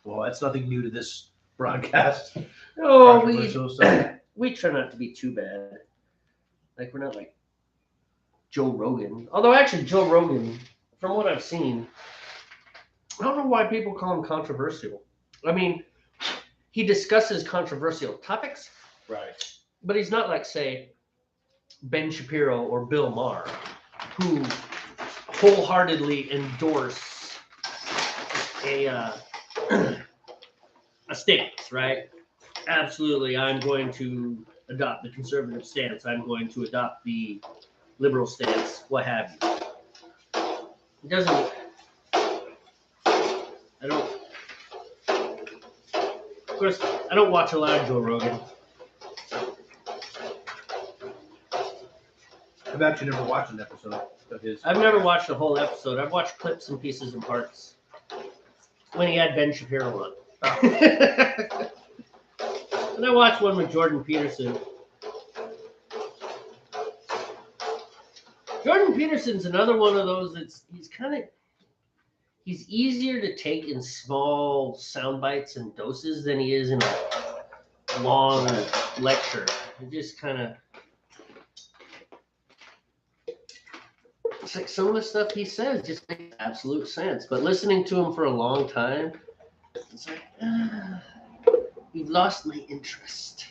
Well, that's nothing new to this broadcast. Oh, Controversial stuff. we try not to be too bad. Like, we're not like Joe Rogan. Although actually Joe Rogan, from what I've seen, I don't know why people call him controversial. I mean, he discusses controversial topics, Right. but he's not like, say, Ben Shapiro or Bill Maher, who wholeheartedly endorse a a stance, right? Absolutely, I'm going to adopt the conservative stance. I'm going to adopt the liberal stance, what have you. It doesn't. I don't. Of course, I don't watch a lot of Joe Rogan. I've actually never watched an episode of his. I've never watched a whole episode. I've watched clips and pieces and parts when he had Ben Shapiro on. Oh. And I watched one with Jordan Peterson. Jordan Peterson's another one of those that's he's easier to take in small sound bites and doses than he is in a long lecture. It just kind of, it's like some of the stuff he says just makes absolute sense. But listening to him for a long time, it's like, you've lost my interest.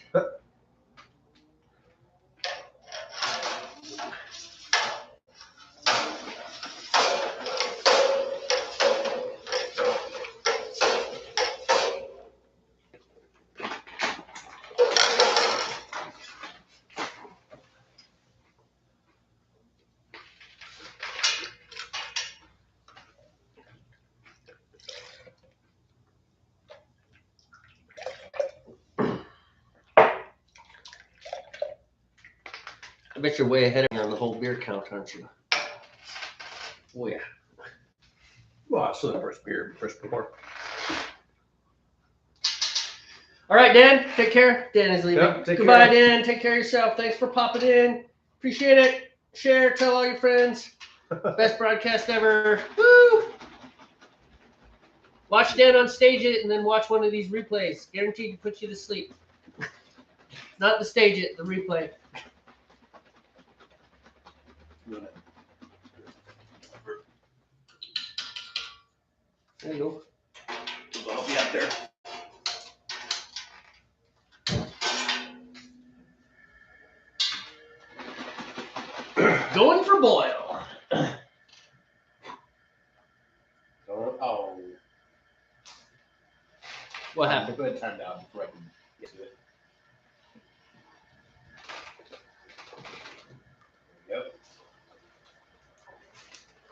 I bet you're way ahead of me on the whole beer count, aren't you? Oh yeah. Well, it's still the first pour. All right, Dan. Take care. Dan is leaving. Yep, Goodbye, care. Dan. Take care of yourself. Thanks for popping in. Appreciate it. Share. Tell all your friends. Best broadcast ever. Woo! Watch Dan on stage it, and then watch one of these replays. Guaranteed to put you to sleep. Not the stage it, the replay. There you go. I'll be out there. Going for boil. Oh. What happened? Go ahead and turn it down before I can get to it. Yep.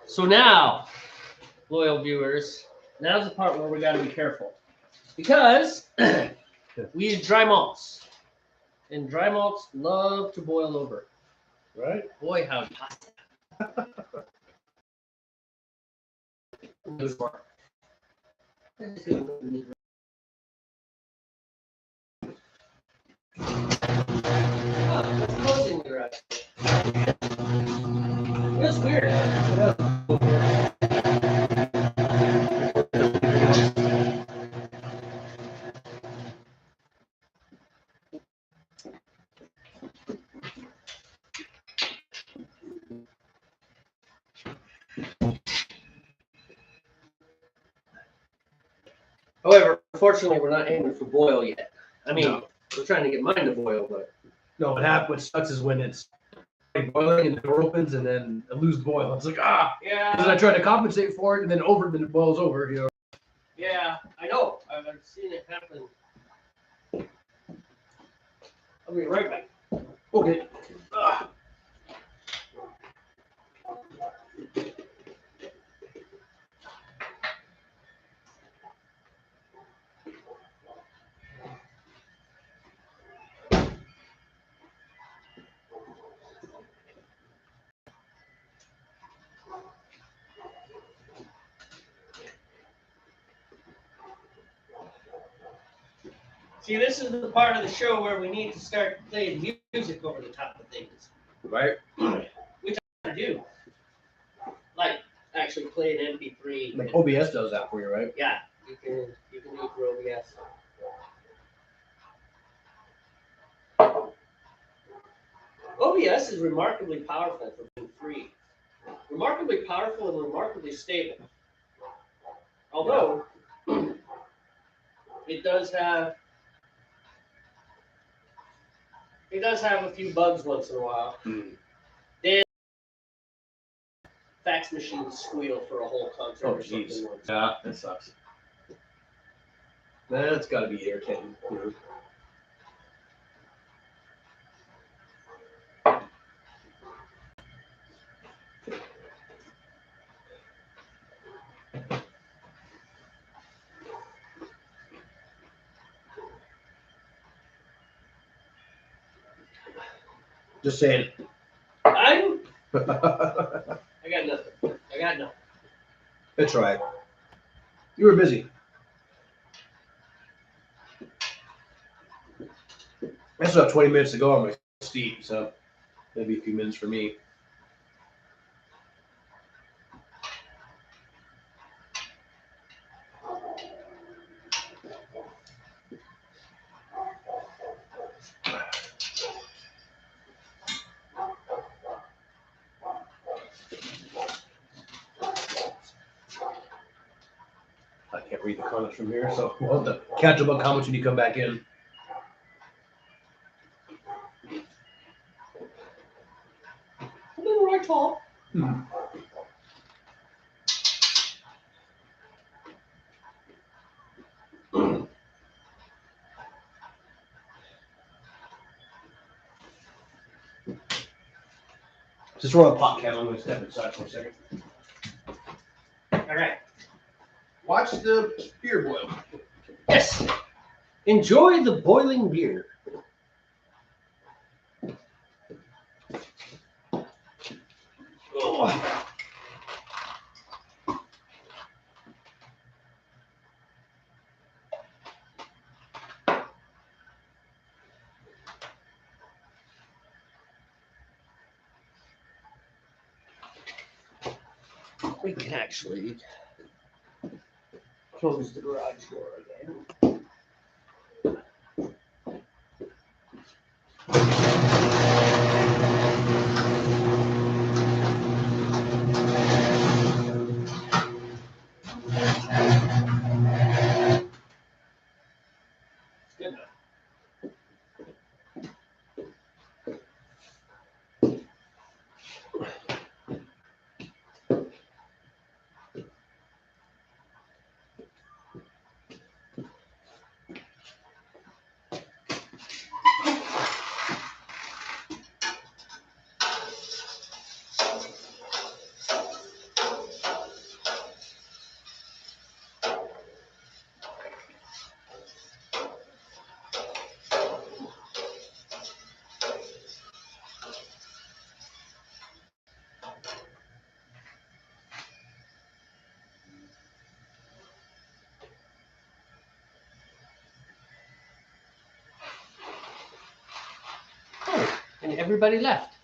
So now, loyal viewers, now's the part where we got to be careful. Because we use dry malts. And dry malts love to boil over. Right? Boy, howdy. That's weird. However, unfortunately, we're not aiming for boil yet. I mean, No. we're trying to get mine to boil, but No, what sucks is when it's boiling and the door opens and then I lose the boil. It's like, yeah, because I try to compensate for it and then it boils over, you know. yeah, I know. I've seen it happen. I'll be right back. Okay. See, this is the part of the show where we need to start playing music over the top of things. Right? Which I do. Like, actually play an MP3. Like OBS does that for you, right? Yeah, you can do it for OBS. OBS is remarkably powerful for being free. Remarkably powerful and remarkably stable. Although it does have a few bugs once in a while. Then fax machines squeal for a whole concert or something once. Yeah, that sucks. That's got to be irritating. Just saying. I got nothing. That's right. You were busy. I still have 20 minutes to go on my steep, so maybe a few minutes for me. I can't read the comments from here, so we'll have to catch up on comments when you come back in. I'm in the right tall. Just roll a pot can. I'm going to step inside for a second. All right. Watch the beer boil. Yes. Enjoy the boiling beer. Oh. We can actually close the garage door again. It's good enough. Oh, and everybody left.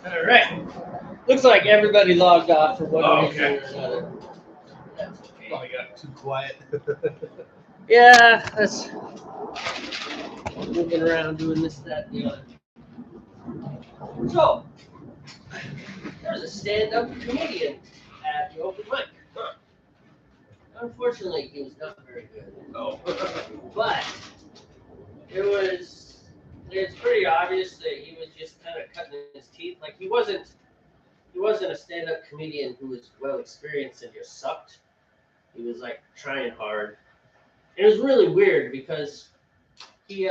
All right. Looks like everybody logged off for one reason or another. That's okay. Probably got too quiet. Yeah, that's moving around doing this, that, and the other. So, there's a stand-up comedian at the open mic. Huh. Unfortunately, he was not very good. Oh. But it's pretty obvious that he was just kind of cutting his teeth. Like he wasn't a stand-up comedian who was well experienced and just sucked. He was like trying hard. And it was really weird because he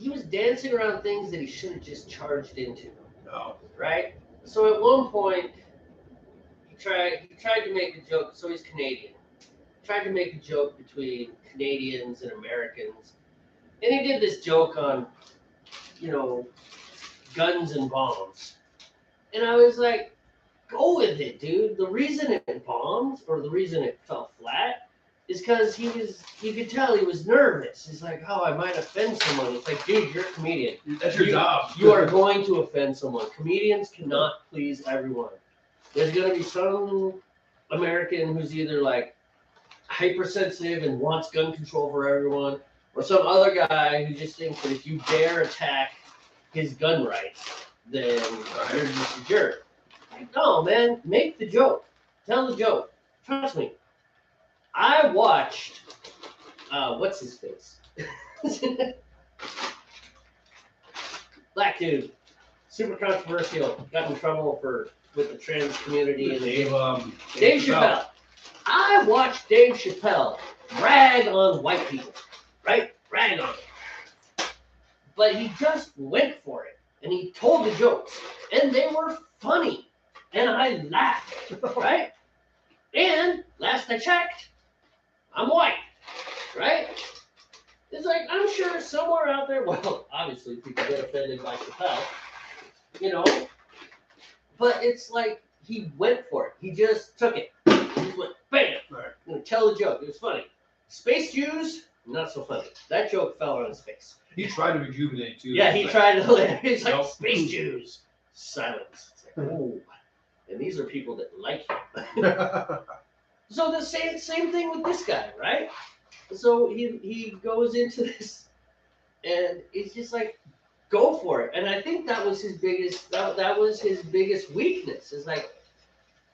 was dancing around things that he should have just charged into. No. Right? So at one point, he tried to make a joke. So he's Canadian. Tried to make a joke between Canadians and Americans, and he did this joke on, guns and bombs. And I was like, go with it, dude. The reason it bombed, or the reason it fell flat, is because you could tell he was nervous. He's like, oh, I might offend someone. It's like, dude, you're a comedian. That's your job. You are going to offend someone. Comedians cannot please everyone. There's going to be some American who's either like hypersensitive and wants gun control for everyone, or some other guy who just thinks that if you dare attack his gun rights, then you're just a jerk. Like, no, man, make the joke. Tell the joke. Trust me. I watched, what's his face? Black dude. Super controversial. Got in trouble with the trans community. And Dave Chappelle. I watched Dave Chappelle rag on white people. Right? Rag on them. But he just went for it. And he told the jokes. And they were funny. And I laughed. Right? And last I checked, I'm white. Right? It's like, I'm sure somewhere out there, well, obviously people get offended by Chappelle, but it's like he went for it. He just took it. He just went, bam, tell the joke. It was funny. Space Jews, not so funny. That joke fell on his face. He tried to rejuvenate too. Yeah, he tried to. He's like, nope. Space Jews. Silence. It's like, oh, and these are people that like him. So the same thing with this guy, right? So he goes into this, and it's just like, go for it. And I think that was his biggest that was his biggest weakness. Is like,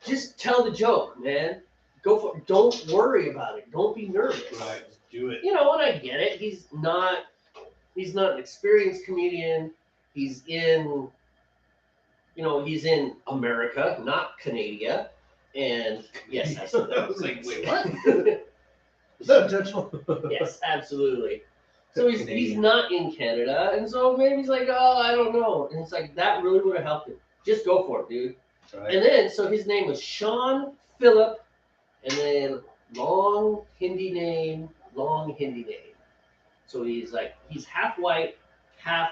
just tell the joke, man. Go for it. Don't worry about it. Don't be nervous. Right. Just do it. And I get it. He's not an experienced comedian. He's in America, not Canada. And yes, I said that. I was like, wait, what? Is that intentional? Yes, absolutely. So he's not in Canada, and so maybe he's like, oh, I don't know. And it's like, that really would have helped him. Just go for it, dude. Right. And then, so his name was Sean Phillip, and then long Hindi name. So he's half white, half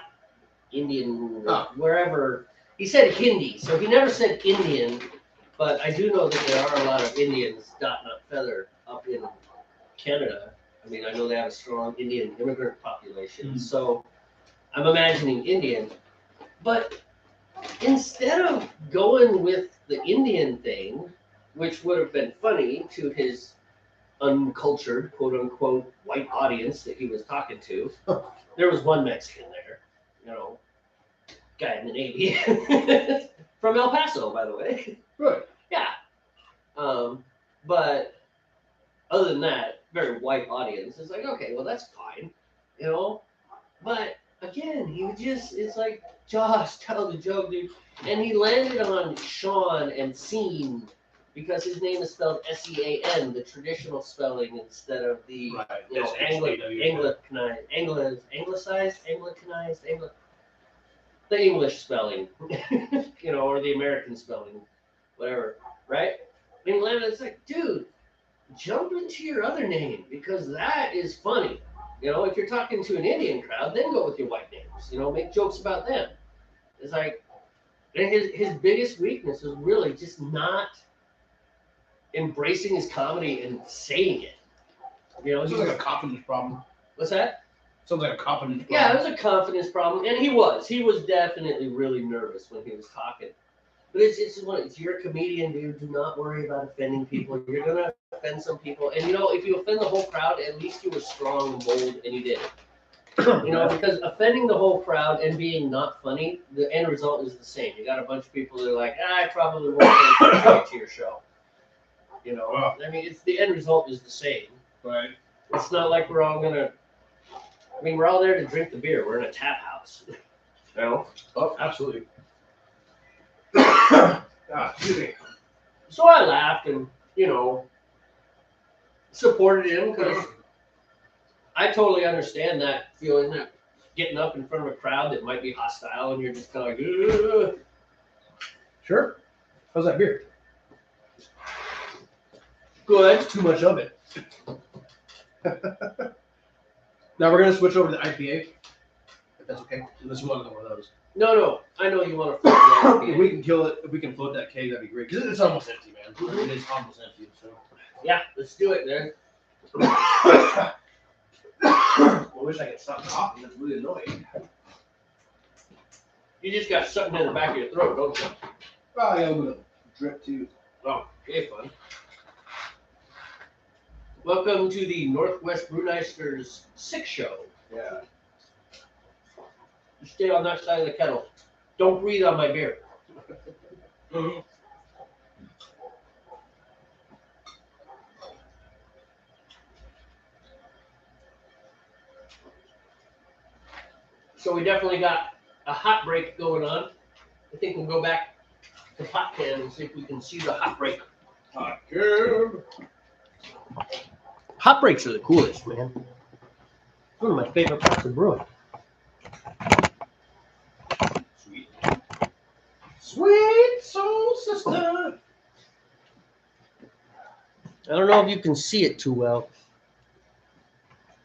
Indian, wherever. He said Hindi, so he never said Indian, but I do know that there are a lot of Indians, dot not feather, up in Canada. I mean, I know they have a strong Indian immigrant population, so I'm imagining Indian. But instead of going with the Indian thing, which would have been funny to his uncultured, quote unquote, white audience that he was talking to, there was one Mexican there, guy in the Navy, from El Paso, by the way. Right. Yeah. But other than that, very white audience. It's like, okay, well, that's fine, But again, it's like, Josh, tell the joke, dude. And he landed on Sean and Scene because his name is spelled S-E-A-N, the traditional spelling, instead of the Anglicized, the English spelling, or the American spelling, whatever, right? And he landed, it's like, dude, jump into your other name because that is funny. If you're talking to an Indian crowd, then go with your white names. Make jokes about them. It's like, and his biggest weakness is really just not embracing his comedy and saying it. Sounds like a confidence problem. What's that? Sounds like a confidence problem. Yeah, it was a confidence problem, and he was definitely really nervous when he was talking. But it's you're a comedian, dude. Do not worry about offending people. You're gonna offend some people, and if you offend the whole crowd, at least you were strong and bold, and you did it. Because offending the whole crowd and being not funny, the end result is the same. You got a bunch of people that are like, I probably won't come to your show. I mean, the end result is the same. Right. It's not like we're all gonna. I mean, we're all there to drink the beer. We're in a tap house. Oh, absolutely. Excuse me. So I laughed and, supported him because I totally understand that feeling, that getting up in front of a crowd that might be hostile, and you're just kind of like, ugh. Sure. How's that beer? Good. Too much of it. Now we're gonna switch over to the IPA, if that's okay. Unless you want another one of those. No, I know you want to float the If we can kill it, if we can float that keg, that'd be great. Because it's almost empty, man. It is almost empty. So. Yeah, let's do it, man. I wish I could stop coughing. That's really annoying. You just got something in the back of your throat, don't you? Oh, yeah, I'm gonna drip too. Oh, okay, fun. Welcome to the Northwest Brewmeisters 6 show. Yeah. You stay on that side of the kettle. Don't breathe on my beer. So we definitely got a hot break going on. I think we'll go back to Pot Can and see if we can see the hot break. Hot can. Hot breaks are the coolest, man. One of my favorite parts of brewing. Sweet. Sweet soul sister. I don't know if you can see it too well.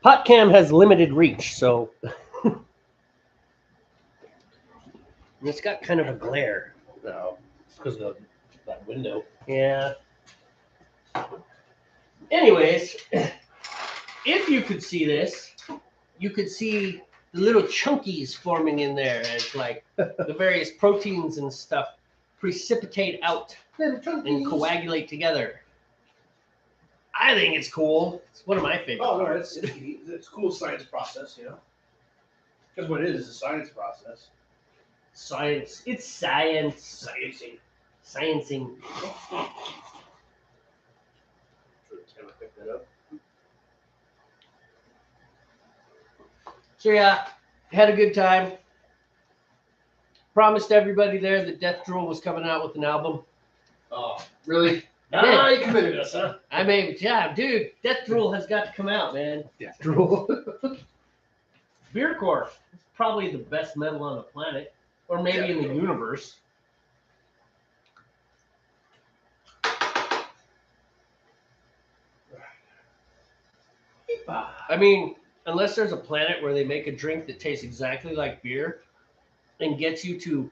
Pot Cam has limited reach, so it's got kind of a glare. No, it's because of that window. Yeah. Anyways, if you could see this, you could see the little chunkies forming in there as like the various proteins and stuff precipitate out and coagulate together. I think it's cool. It's one of my favorite. Oh no, it's cool science process, you know. Because what it is a science process. Science. It's science. Sciencing. Sciencing. Can I pick that up? So yeah, had a good time. Promised everybody there that Death Drool was coming out with an album. Oh, really? Yeah. You committed us, huh? I mean, yeah, dude, Death Drool has got to come out, man. Death Drool. Beercore, probably the best metal on the planet, or maybe in the universe. I mean, unless there's a planet where they make a drink that tastes exactly like beer and gets you to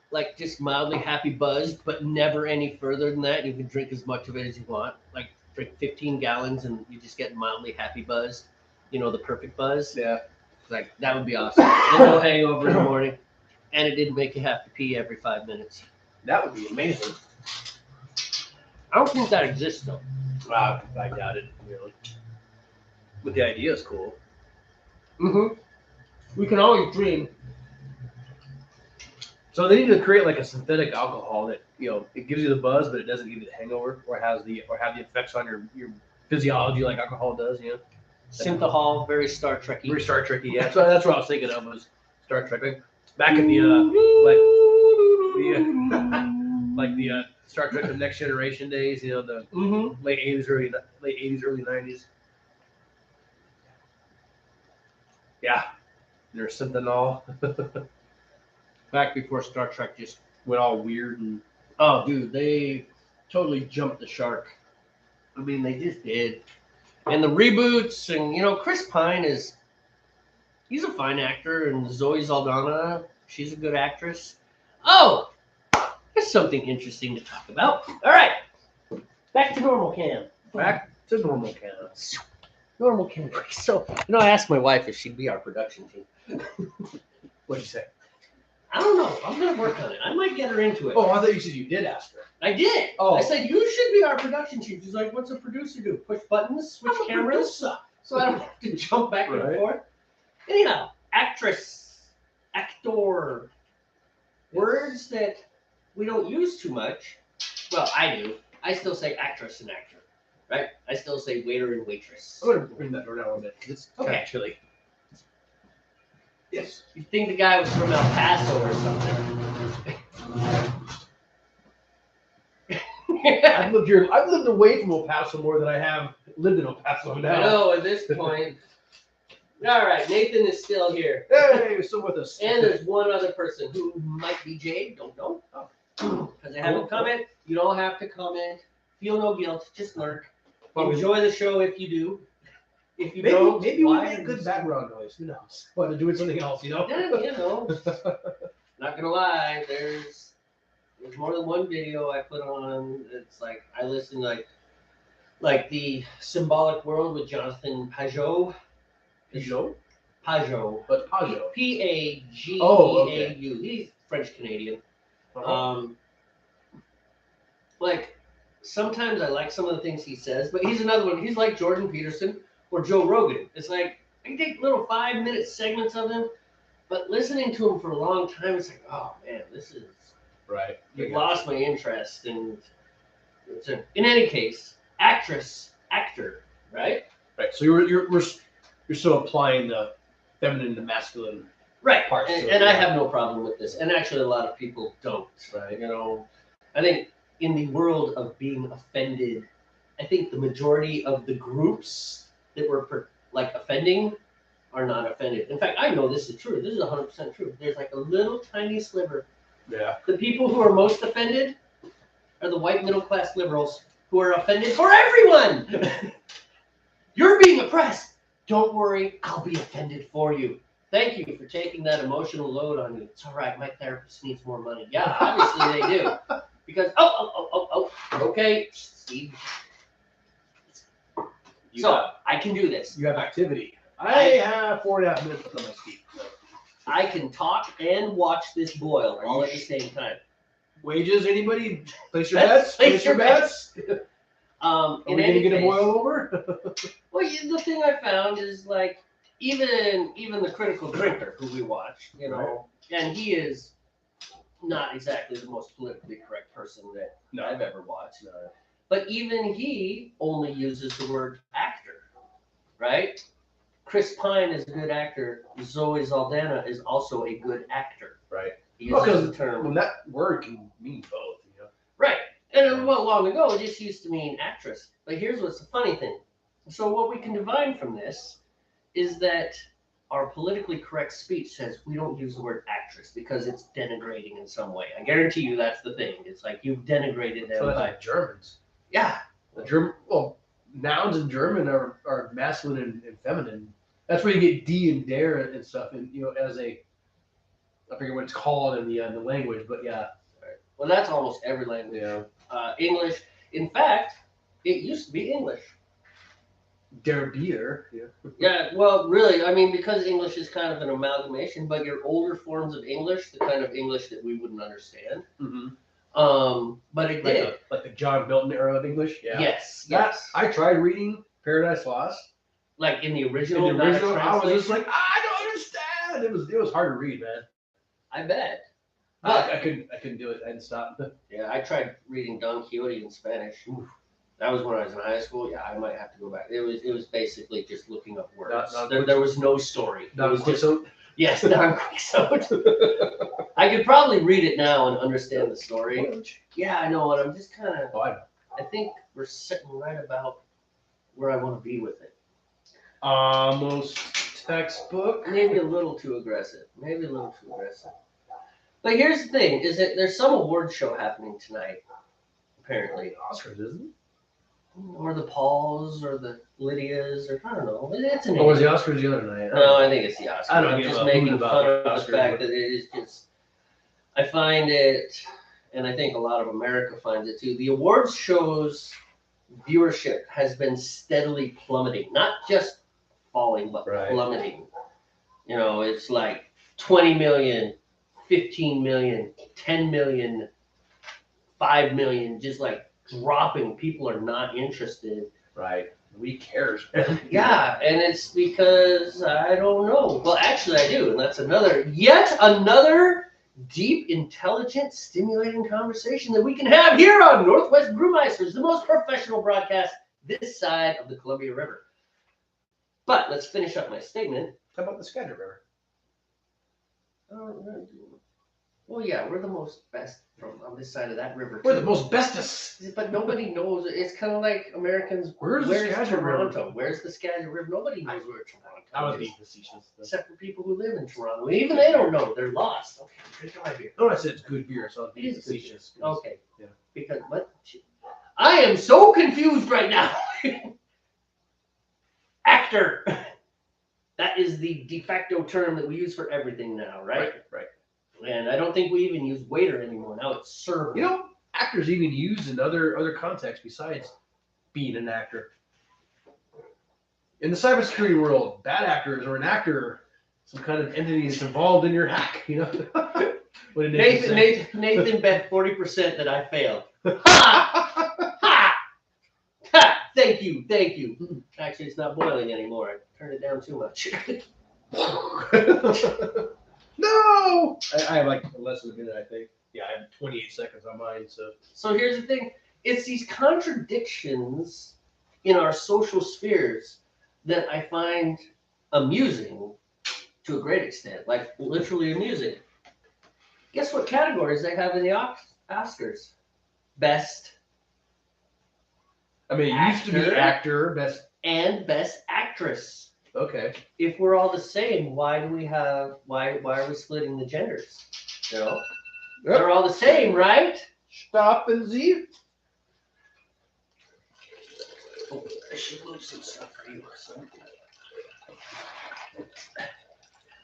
like just mildly happy buzzed, but never any further than that. You can drink as much of it as you want. Like drink 15 gallons and you just get mildly happy buzzed. You know, the perfect buzz. Yeah. Like that would be awesome. And no hangover in the morning. And it didn't make you have to pee every 5 minutes. That would be amazing. I don't think that exists though. I doubt it, really. But the idea is cool. Mm-hmm. We can always dream. So they need to create like a synthetic alcohol that, you know, it gives you the buzz, but it doesn't give you the hangover or have the effects on your physiology like alcohol does, you know. Synthahol, very Star Trek-y. Very Star Trek-y, yeah. So that's what I was thinking of was Star Trek. Like back in the Star Trek: The Next Generation days, you know, the late '80s, early '90s. Yeah, there's synthahol. Back before Star Trek just Went all weird and oh, dude, they totally jumped the shark. I mean, they just did. And the reboots, and you know, Chris Pine he's a fine actor, and Zoe Saldana, she's a good actress. Oh, there's something interesting to talk about. All right, back to normal cam. back to normal can. Normal cam. So, you know, I asked my wife if she'd be our production team. What'd you say? I don't know. I'm gonna work on it. I might get her into it. Oh, I thought you said you did ask her. I did. Oh. I said, you should be our production team. She's like, what's a producer do? Push buttons, switch cameras, so I don't have to jump back and forth. Anyhow, actress, actor, words that we don't use too much. Well, I do. I still say actress and actor, right? I still say waiter and waitress. I'm gonna bring that door down a little bit because it's kind of chilly. Yes. You'd think the guy was from El Paso or something. I've lived away from El Paso more than I have lived in El Paso now. I know, at this point. All right, Nathan is still here. Hey, you're still with us. And there's one other person who might be Jade. Don't know. Because they haven't commented. You don't have to comment. Feel no guilt. Just lurk. Enjoy the show if you do. If you don't, maybe we make good background noise. Who knows? While they're doing something else, you know? Yeah, you know. Not gonna lie, there's more than one video I put on. It's like I listen like the Symbolic World with Jonathan Pajot. Pajot. But Pajot. P-A-G-E-A-U. Oh, okay. He's French Canadian. Uh-huh. Like sometimes I like some of the things he says, but he's another one. He's like Jordan Peterson or Joe Rogan. It's like I can take little 5-minute segments of him, but listening to him for a long time, it's like, oh man, this is right. You've lost my interest. And in any case, actor, right? Right. So you're still applying the feminine to masculine parts. And I have no problem with this. And actually, a lot of people don't. Right. You know, I think in the world of being offended, I think the majority of the groups that were offending are not offended. In fact, I know this is true. This is 100% true. There's like a little tiny sliver. Yeah. The people who are most offended are the white middle class liberals who are offended for everyone. You're being oppressed. Don't worry, I'll be offended for you. Thank you for taking that emotional load on you. It's all right. My therapist needs more money. Yeah, obviously they do. Because, okay, Steve. I can do this. You have activity. I have 4.5 minutes on my feet. So. I can talk and watch this boil all at the same time. Wages, anybody? Place your bets. Place your bets. Are we going to get a boil over? Well, the thing I found is like, even the critical drinker who we watch, you know, and he is not exactly the most politically correct person that I've ever watched. No. But even he only uses the word actor, right? Chris Pine is a good actor. Zoe Saldana is also a good actor. Right. He uses the term. Well, that word can mean both, you know. Right. And long ago, it just used to mean actress. But here's what's the funny thing. So what we can divine from this is that our politically correct speech says we don't use the word actress because it's denigrating in some way. I guarantee you that's the thing. It's like you've denigrated them by Germans. Yeah. Nouns in German are masculine and feminine. That's where you get D and der and stuff, and you know, as I forget what it's called in the language, but yeah. Right. Well, that's almost every language. Yeah. English. In fact, it used to be English. Der Bier. Yeah. Yeah. Well, really, I mean, because English is kind of an amalgamation, but your older forms of English, the kind of English that we wouldn't understand. Mm-hmm. But it did. Like the John Milton era of English? Yeah. Yes. I tried reading Paradise Lost. Like in the original, I was just like, I don't understand. It was hard to read, man. I bet. But I couldn't do it. I had to stop. Yeah, I tried reading Don Quixote in Spanish. Oof. That was when I was in high school. Yeah, I might have to go back. It was basically just looking up words. There was no story. Don Quixote? Yes, Don Quixote. I could probably read it now and understand the story. Yeah, I know, and I'm just kind of. I think we're sitting right about where I want to be with it. Almost textbook. Maybe a little too aggressive. But here's the thing: is that there's some award show happening tonight. Apparently, Oscars, isn't it? Or the Pauls, or the Lydias, or I don't know. It's an. Or was the Oscars the other night? No, I think it's the Oscars. I'm just making fun of the fact that it is just. I find it, and I think a lot of America finds it too. The awards shows viewership has been steadily plummeting, not just falling, but plummeting. You know, it's like 20 million, 15 million, 10 million, 5 million, just like dropping. People are not interested. Right. We cares. Yeah, and it's because I don't know. Well, actually, I do, and that's yet another deep, intelligent, stimulating conversation that we can have here on Northwest Brewmeisters, the most professional broadcast this side of the Columbia River. But let's finish up my statement. How about the Skagit River? Well, yeah, we're the most best from on this side of that river. We're too. the most bestest. But nobody knows. It's kind of like Americans. Where's Toronto? River? Where's the Skagit River? Nobody knows where Toronto I was is. being facetious. Except for people who live in Toronto. Even they don't know. They're lost. Okay, I'm drinking my beer. No, I said it's good beer, so I was It being is good. facetious. Okay. Yeah. Because what? I am so confused right now. Actor. That is the de facto term that we use for everything now, right? Right. And I don't think we even use waiter anymore. Now it's server. You know, actors even used in other contexts besides being an actor. In the cybersecurity world, bad actors or an actor, some kind of entity that's involved in your hack. You know. What did Nathan bet 40% that I failed. Ha! Ha! Ha! Thank you. Actually, it's not boiling anymore. I turned it down too much. No! I have like less than a minute, I think. Yeah, I have 28 seconds on mine, so. So here's the thing. It's these contradictions in our social spheres that I find amusing to a great extent. Like, literally amusing. Guess what categories they have in the Oscars? Best. I mean, it used to be actor, best. And best actress. Okay. If we're all the same, why are we splitting the genders? You know? Yep. They're all the same, right? Stop and Z. Oh, I should move some stuff for you.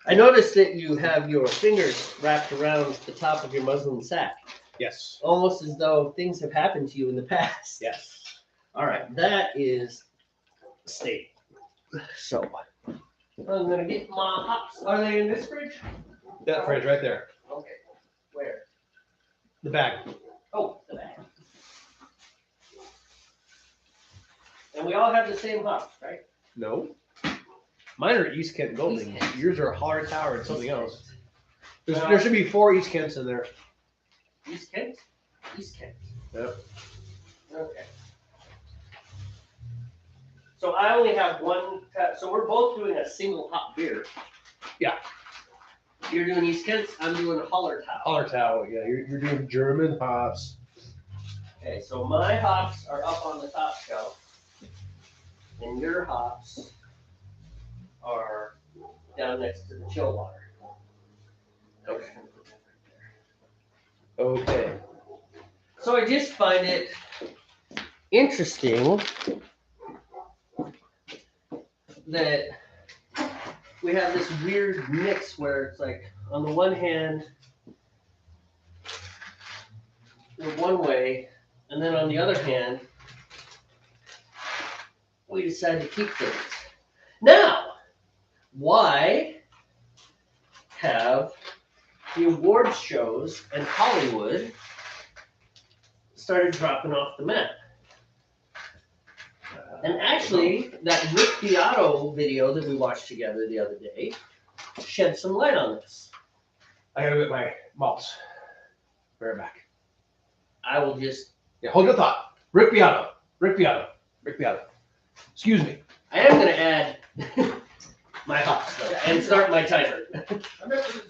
I noticed that you have your fingers wrapped around the top of your muslin sack. Yes. Almost as though things have happened to you in the past. Yes. All right, that is state. So, I'm gonna get my hops. Are they in this fridge? That fridge right there. Okay. Where? The bag. Oh, the bag. And we all have the same hops, right? No. Mine are East Kent Golding. East Kent. Yours are Hard Tower and something else. Well, There should be 4 East Kents in there. East Kent? East Kent. Yep. Okay. So I only have one. So we're both doing a single hop beer. Yeah. You're doing East Kent. I'm doing Hallertau. Hallertau. Yeah, you're doing German hops. Okay, so my hops are up on the top shelf, and your hops are down next to the chill water. Okay. Okay. So I just find it interesting that we have this weird mix where it's like, on the one hand, we're one way, and then on the other hand, we decide to keep things. Now, why have the awards shows and Hollywood started dropping off the map? And actually, that Rick Beato video that we watched together the other day shed some light on this. I gotta get my malts. Bear it back. I will just... Yeah, hold your thought. Rick Beato. Excuse me. I am going to add my hops, though, and start my timer. I'm ready for the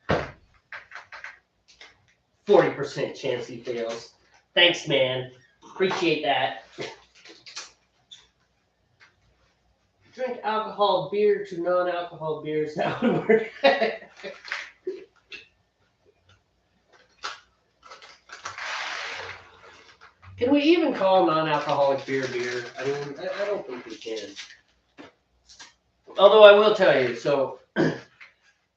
discussion. 40% chance he fails. Thanks, man. Appreciate that. Drink alcohol beer to non-alcohol beers. That would work. Can we even call non-alcoholic beer beer? I mean, I don't think we can. Although I will tell you, so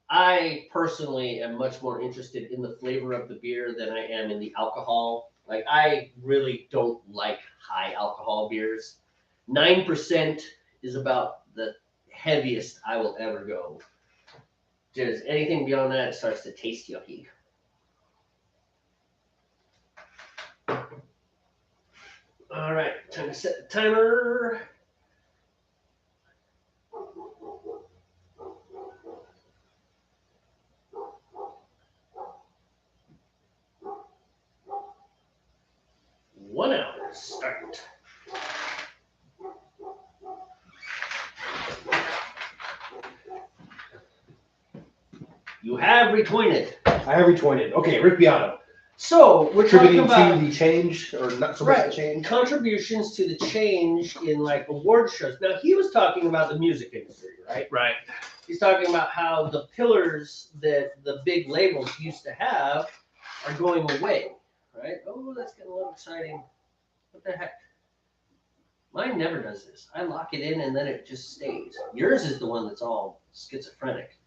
I personally am much more interested in the flavor of the beer than I am in the alcohol. Like, I really don't like high alcohol beers. 9% is about the heaviest I will ever go. Just anything beyond that, it starts to taste yucky. All right, time to set the timer. One hour, start. You have retweeted. I have retweeted. Okay, Rick Beato. So we're talking Contributing about to the change, or not so much the change. contributions to the change in like award shows. Now he was talking about the music industry, right? Right. He's talking about how the pillars that the big labels used to have are going away, right? Oh, that's getting a little exciting. What the heck? Mine never does this. I lock it in and then it just stays. Yours is the one that's all schizophrenic.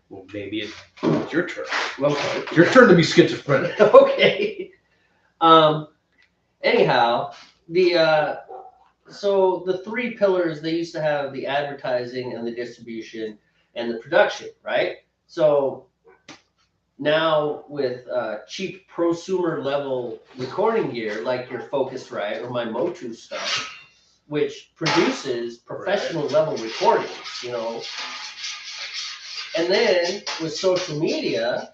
Well, maybe it's your turn. Okay. It's your turn to be schizophrenic. Okay. Anyhow, so the three pillars, they used to have the advertising and the distribution and the production, right? So now with cheap prosumer level recording gear like your Focusrite or my Motu stuff, which produces professional level recordings, you know. And then with social media,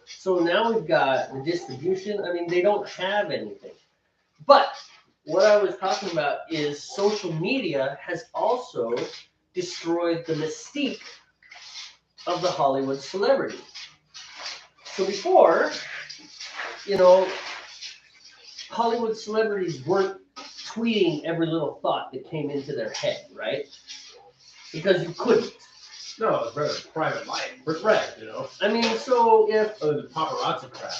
so now we've got the distribution. I mean, they don't have anything. But what I was talking about is social media has also destroyed the mystique of the Hollywood celebrity. So before, you know, Hollywood celebrities weren't tweeting every little thought that came into their head, right? Because you couldn't. No, it's rather private life. Right. You know. I mean, so if Other than paparazzi crap.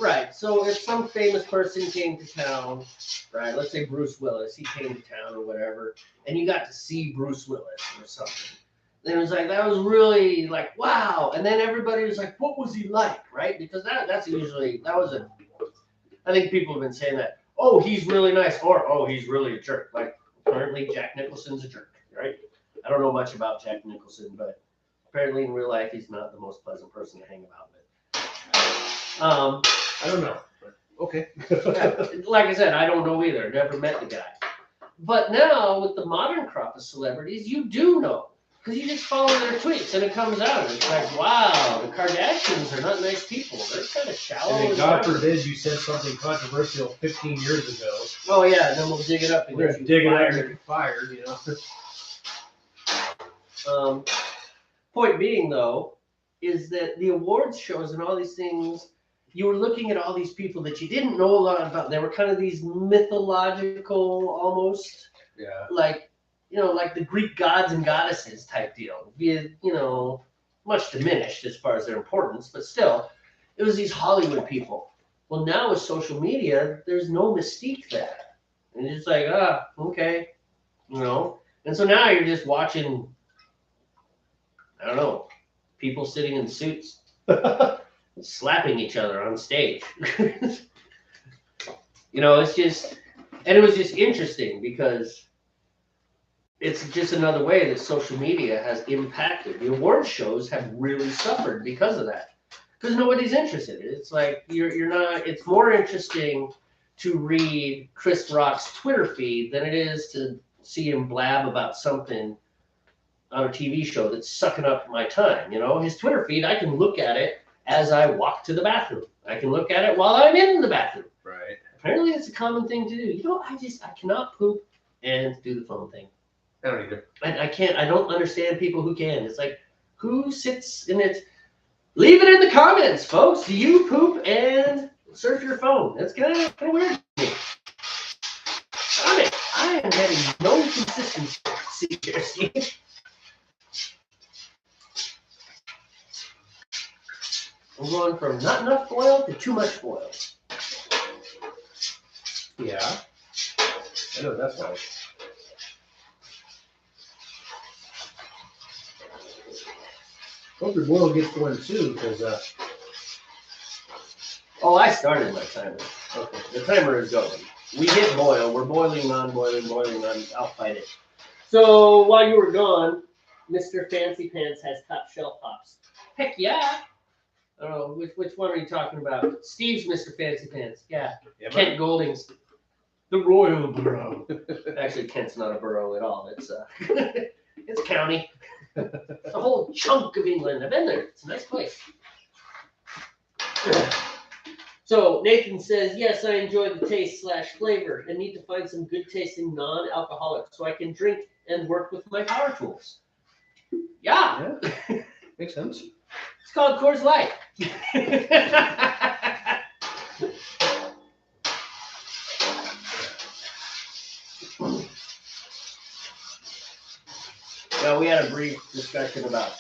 right, so if some famous person came to town, right? Let's say Bruce Willis, he came to town or whatever, and you got to see Bruce Willis or something. Then it was like that was really like wow, and then everybody was like, "What was he like?" Right? Because that's usually that was a. I think people have been saying that. Oh, he's really nice, or oh, he's really a jerk. Like apparently Jack Nicholson's a jerk, right? I don't know much about Jack Nicholson, but apparently in real life he's not the most pleasant person to hang about with. I don't know. Okay. Yeah, like I said, I don't know either. Never met the guy. But now with the modern crop of celebrities, you do know. Because you just follow their tweets and it comes out. And it's like, wow, the Kardashians are not nice people. They're kind of shallow. And then God forbid you said something controversial 15 years ago. Oh yeah, and then we'll dig it up and We're going to dig it up and get fired, you know. Point being, though, is that the awards shows and all these things, you were looking at all these people that you didn't know a lot about. They were kind of these mythological, almost, like, you know, like the Greek gods and goddesses type deal. You know, much diminished as far as their importance, but still, it was these Hollywood people. Well, now with social media, there's no mystique there. And it's like, okay, you know. And so now you're just watching, I don't know, people sitting in suits, slapping each other on stage. You know, it's just, and it was just interesting because it's just another way that social media has impacted. The award shows have really suffered because of that. Because nobody's interested. It's like you're not. It's more interesting to read Chris Rock's Twitter feed than it is to see him blab about something on a TV show that's sucking up my time. You know, his Twitter feed, I can look at it as I walk to the bathroom. I can look at it while I'm in the bathroom. Right. Apparently, it's a common thing to do. You know, I cannot poop and do the phone thing. I don't either. I can't. I don't understand people who can. It's like, who sits in it? Leave it in the comments, folks. Do you poop and surf your phone? That's kind of weird to me. I am getting no consistency here, Steve. I'm going from not enough foil to too much foil. Yeah. I know that's right. Hope your boil gets going soon, because Oh, I started my timer. okay. The timer is going. We hit boil. We're boiling, non-boiling, boiling on. I'll fight it. So while you were gone, Mr. Fancy Pants has top shelf pops. Heck yeah. I don't know, which one are you talking about? Steve's Mr. Fancy Pants. Yeah. Kent Golding's the Royal Borough. Actually, Kent's not a borough at all. It's it's a county. It's a whole chunk of England. I've been there. It's a nice place. So Nathan says, yes, I enjoy the taste / flavor and need to find some good tasting non-alcoholic so I can drink and work with my power tools. Yeah. Makes sense. It's called Coors Light. Now, we had a brief discussion about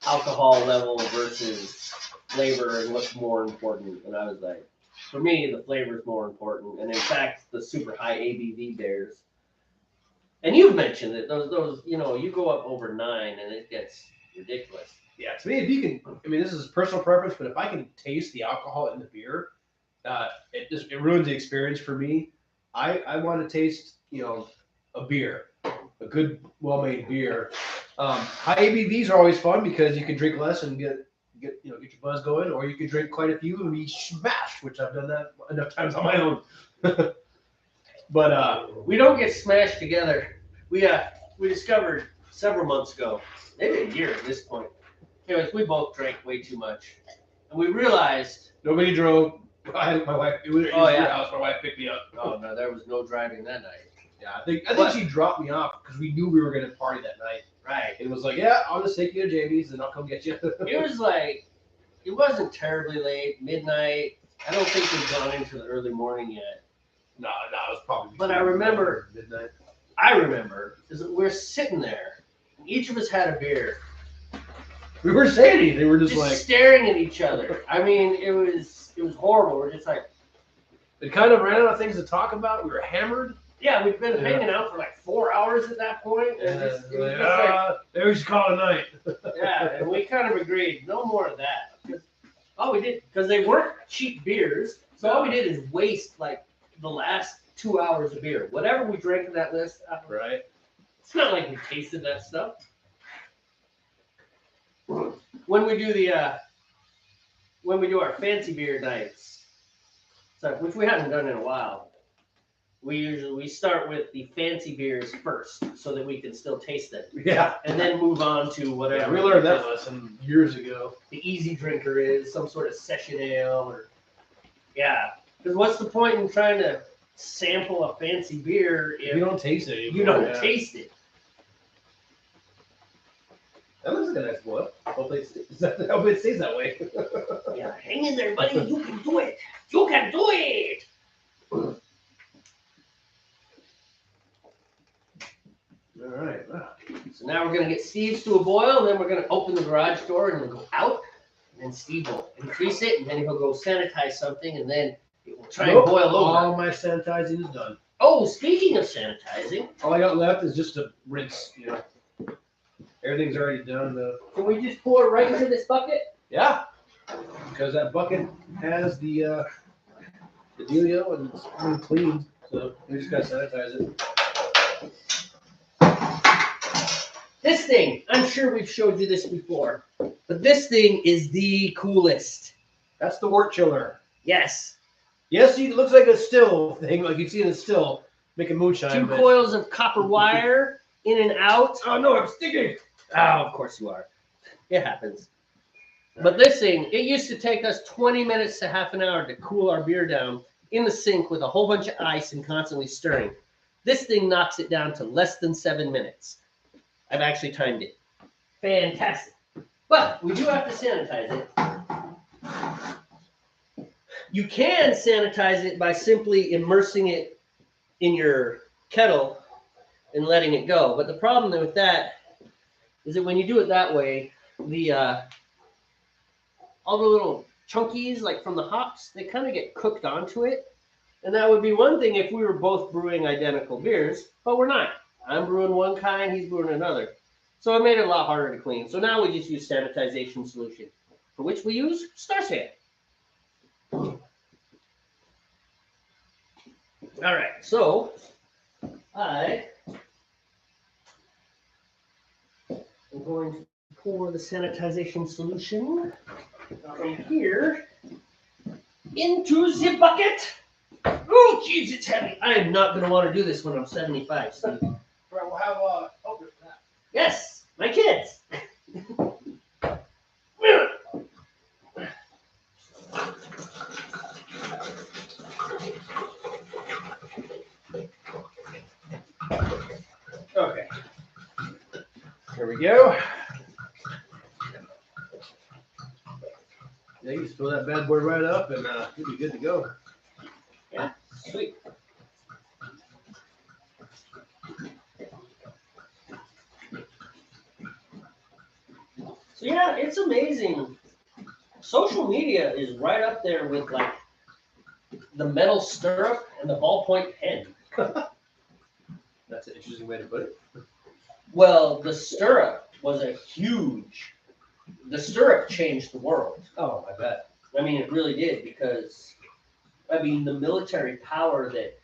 alcohol level versus flavor and what's more important. And I was like, for me, the flavor is more important. And in fact, the super high ABV beers. And you've mentioned it. Those, you go up over 9 and it gets ridiculous. Yeah, to me, if you can, I mean, this is personal preference, but if I can taste the alcohol in the beer, it ruins the experience for me. I want to taste, a beer, a good, well-made beer. High ABVs are always fun because you can drink less and get your buzz going, or you can drink quite a few and be smashed, which I've done that enough times on my own. But we don't get smashed together. We discovered several months ago, maybe a year at this point. Anyways, we both drank way too much, and we realized nobody drove. My wife. It was your house. My wife picked me up. Oh no, there was no driving that night. Yeah, I think she dropped me off because we knew we were going to party that night. Right. It was like, yeah, I'll just take you to Jamey's and I'll come get you. It was like, it wasn't terribly late, midnight. I don't think we'd gone into the early morning yet. No, it was probably. But I remember midnight. Is that we're sitting there, and each of us had a beer. We weren't saying anything. They were just like staring at each other. I mean, it was horrible. We're just like, it kind of ran out of things to talk about. We were hammered. Yeah, we've been hanging out for like 4 hours at that point. And maybe we should call it a night. Yeah, and we kind of agreed, no more of that. All we did, because they weren't cheap beers, so all we did is waste like the last 2 hours of beer. Whatever we drank in that list. Right. It's not like we tasted that stuff. When we do our fancy beer nights, which we haven't done in a while, we start with the fancy beers first, so that we can still taste them. Yeah. And then move on to whatever. Yeah, we learned that lesson years ago. The easy drinker is some sort of session ale, or because what's the point in trying to sample a fancy beer if you don't taste it anymore? You don't taste it. That looks like a nice boil. Hopefully it stays that way. Yeah, hang in there, buddy. You can do it. You can do it. All right. So now we're going to get Steve's to a boil, and then we're going to open the garage door and then go out. And then Steve will increase it, and then he'll go sanitize something, and then it will try and boil over. All my sanitizing is done. Oh, speaking of sanitizing. All I got left is just to rinse, Everything's already done. Can we just pour it right into this bucket? Yeah. Because that bucket has the dealio and it's really clean. So we just got to sanitize it. This thing, I'm sure we've showed you this before, but this thing is the coolest. That's the wort chiller. Yes. Yes, it looks like a still thing, like you see in a still, making moonshine. 2 coils of copper wire in and out. Oh no, I'm sticking. Oh, of course you are. It happens. But this thing, it used to take us 20 minutes to half an hour to cool our beer down in the sink with a whole bunch of ice and constantly stirring. This thing knocks it down to less than 7 minutes. I've actually timed it. Fantastic. But we do have to sanitize it. You can sanitize it by simply immersing it in your kettle and letting it go. But the problem with that is that when you do it that way, all the little chunkies, like from the hops, they kind of get cooked onto it. And that would be one thing if we were both brewing identical beers, but we're not. I'm brewing one kind, he's brewing another. So it made it a lot harder to clean. So now we just use sanitization solution, for which we use Star Sand. All right, so I am going to pour the sanitization solution from here into the bucket. Oh, jeez, it's heavy. I am not going to want to do this when I'm 75, Steve. Right, we'll have helpers for that. Yes, my kids. Okay. Here we go. Just fill that bad boy right up, and you'll be good to go. Yeah, sweet. So yeah, it's amazing. Social media is right up there with like the metal stirrup and the ballpoint pen. That's an interesting way to put it. Well, the stirrup was a huge. The stirrup changed the world. Oh, I bet. I mean, it really did because, I mean, the military power that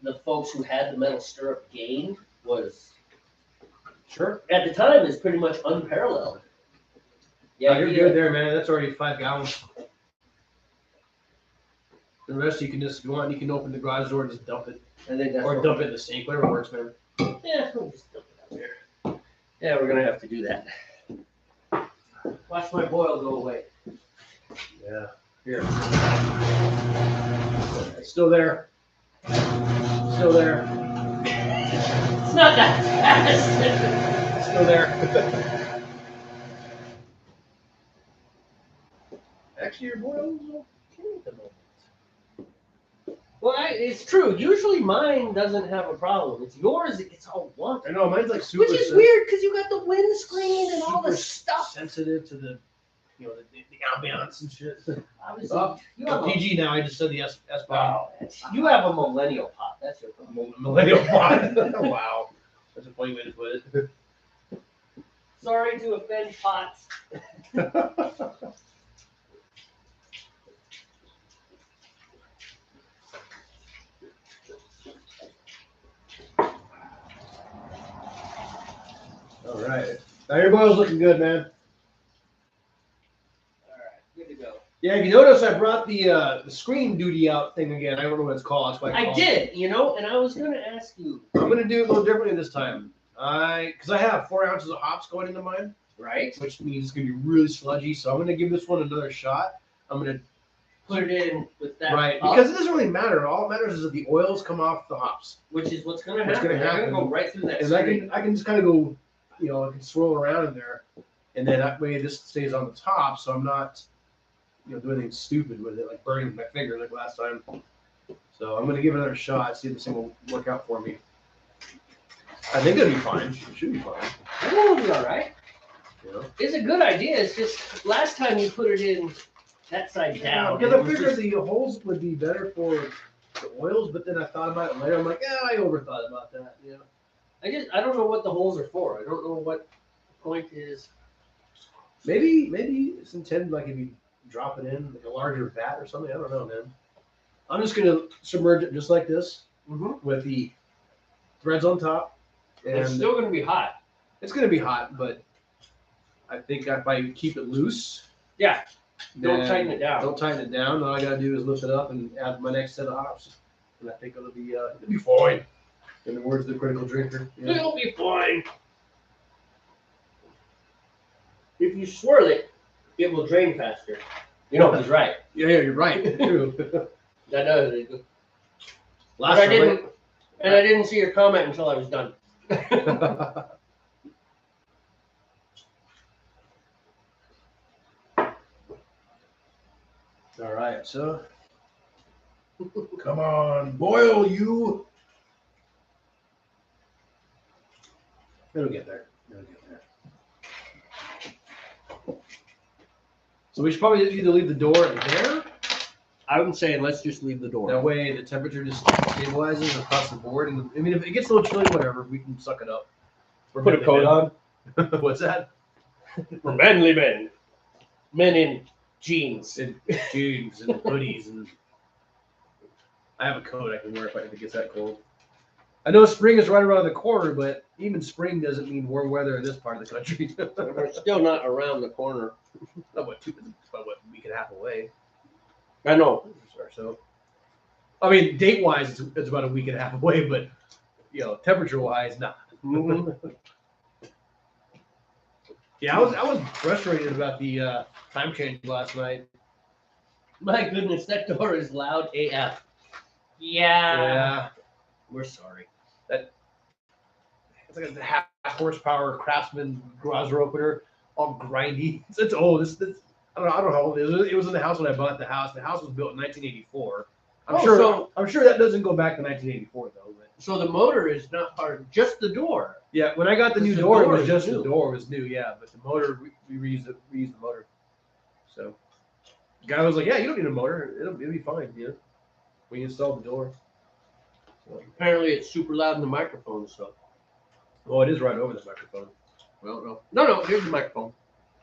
the folks who had the metal stirrup gained was, Sure. at the time, is pretty much unparalleled. Yeah, you're good there, man. That's already 5 gallons. The rest you can just, if you want, you can open the garage door and just dump it. I think that's Or dump it in the sink, whatever works, man. Yeah, we'll just dump it out here. Yeah, we're gonna have to do that. Watch my boil go away. Yeah. Here. It's still there. Still there. It's not that fast. It's still there. Actually, your boil's okay at the moment. Well, it's true. Usually mine doesn't have a problem. It's yours. It's all wonky. I know, mine's like super Which is weird because you got the windscreen and all super the stuff. sensitive to the, the ambiance and shit. Obviously, Oh, you have PG now. I just said the S bomb. wow, you have a millennial pop. That's your problem. Millennial pod. Wow, that's a funny way to put it. Sorry to offend pots. All right. Now your boil's looking good, man. All right, good to go. Yeah, if you notice, I brought the screen duty out thing again. I don't know what it's called. That's why I did, and I was going to ask you. I'm gonna do it a little differently this time. Because I have 4 ounces of hops going into mine, Right? which means it's gonna be really sludgy. So I'm gonna give this one another shot. I'm gonna Put it in with that. right up, because it doesn't really matter. All that matters is that the oils come off the hops, which is what's going to What's happen. gonna They're going happen. to go right through that and I screen. can just kind of go, I can swirl around in there, and then that way this stays on the top, so I'm not, doing anything stupid with it, like burning my finger like last time. So I'm gonna give it another shot, see if this thing will work out for me. I think it'll be fine. It should be fine. I think it'll be all right. You know? It's a good idea. It's just last time you put it in that side down. Because it I was figured just- the holes would be better for the oils, but then I thought about it later. I'm like, I overthought about that. I don't know what the holes are for. I don't know what the point is. Maybe it's intended like if you drop it in like a larger vat or something. I don't know, man. I'm just gonna submerge it just like this with the threads on top, and It's still going to be hot. it's gonna be hot. But I think if I keep it loose, Yeah. Don't then tighten it down. Don't tighten it down. All I gotta do is lift it up and add my next set of hops, and I think it'll be fine. In the words of the critical drinker. Yeah. It'll be fine. If you swirl it, it will drain faster. He's right. Yeah, you're right. True. That does it. Last But I time, didn't, and I didn't see your comment until I was done. right? All right, so come on, boil you. It'll get there. So we should probably either leave the door there. I'm saying let's just leave the door. That way the temperature just stabilizes across the board. And I mean, if it gets a little chilly, whatever, we can suck it up. We're Put a coat on. What's that? For manly men. Men in jeans. And jeans and hoodies and I have a coat I can wear if it gets that cold. I know spring is right around the corner, but even spring doesn't mean warm weather in this part of the country. We're still not around the corner. About what a week and a half away I know. or so. I mean, date wise, it's about a week and a half away, but temperature wise, not. Yeah, I was frustrated about the time change last night. My goodness, that door is loud AF. Yeah, We're sorry. it's like a half horsepower Craftsman garage door opener, all grindy. It's old. I'm I don't know how old it is. It was in the house when I bought the house. The house was built in 1984. I'm sure that doesn't go back to 1984 though. But. So the motor is not hard, just the door. Yeah, when I got the new door, it was just the door was new. Yeah, but the motor we reused the motor. So the guy was like, "Yeah, you don't need a motor. It'll be fine." Yeah, we installed the door. So. Apparently, it's super loud in the microphone. So. Oh, it is right over the microphone. Well, no. Here's the microphone.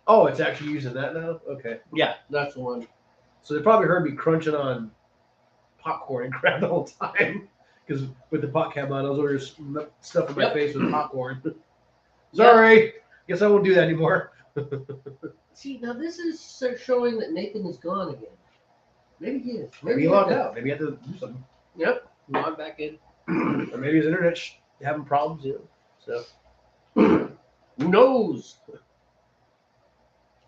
Oh, it's actually using that now? Okay. Yeah, that's the one. So they probably heard me crunching on popcorn and crap the whole time. Because with the pot cam on, I was over here stuffing my face with popcorn. Sorry. Guess I won't do that anymore. See, now this is showing that Nathan is gone again. Maybe he is. Maybe he logged out. Maybe he had to do something. Yep. Log back in. Or maybe his internet's having problems, So. Who knows?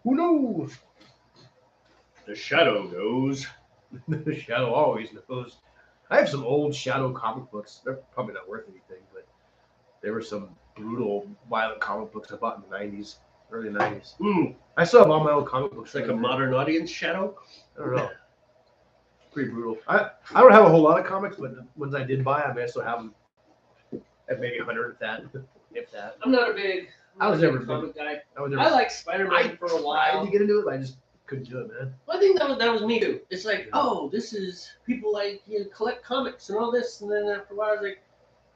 Who knows? The Shadow knows. The Shadow always knows. I have some old Shadow comic books. They're probably not worth anything, but there were some brutal, violent comic books I bought in the 90s, early 90s. I still have all my old comic books. It's like a modern audience Shadow? I don't know. Pretty brutal. I don't have a whole lot of comics, but the ones I did buy, I still have them at maybe 100 if that. I'm not a big comic guy. I like Spider-Man for a while. I tried to get into it, but I just couldn't do it, man. Well, I think that was me too. It's like, this is people like collect comics and all this, and then after a while, I was like,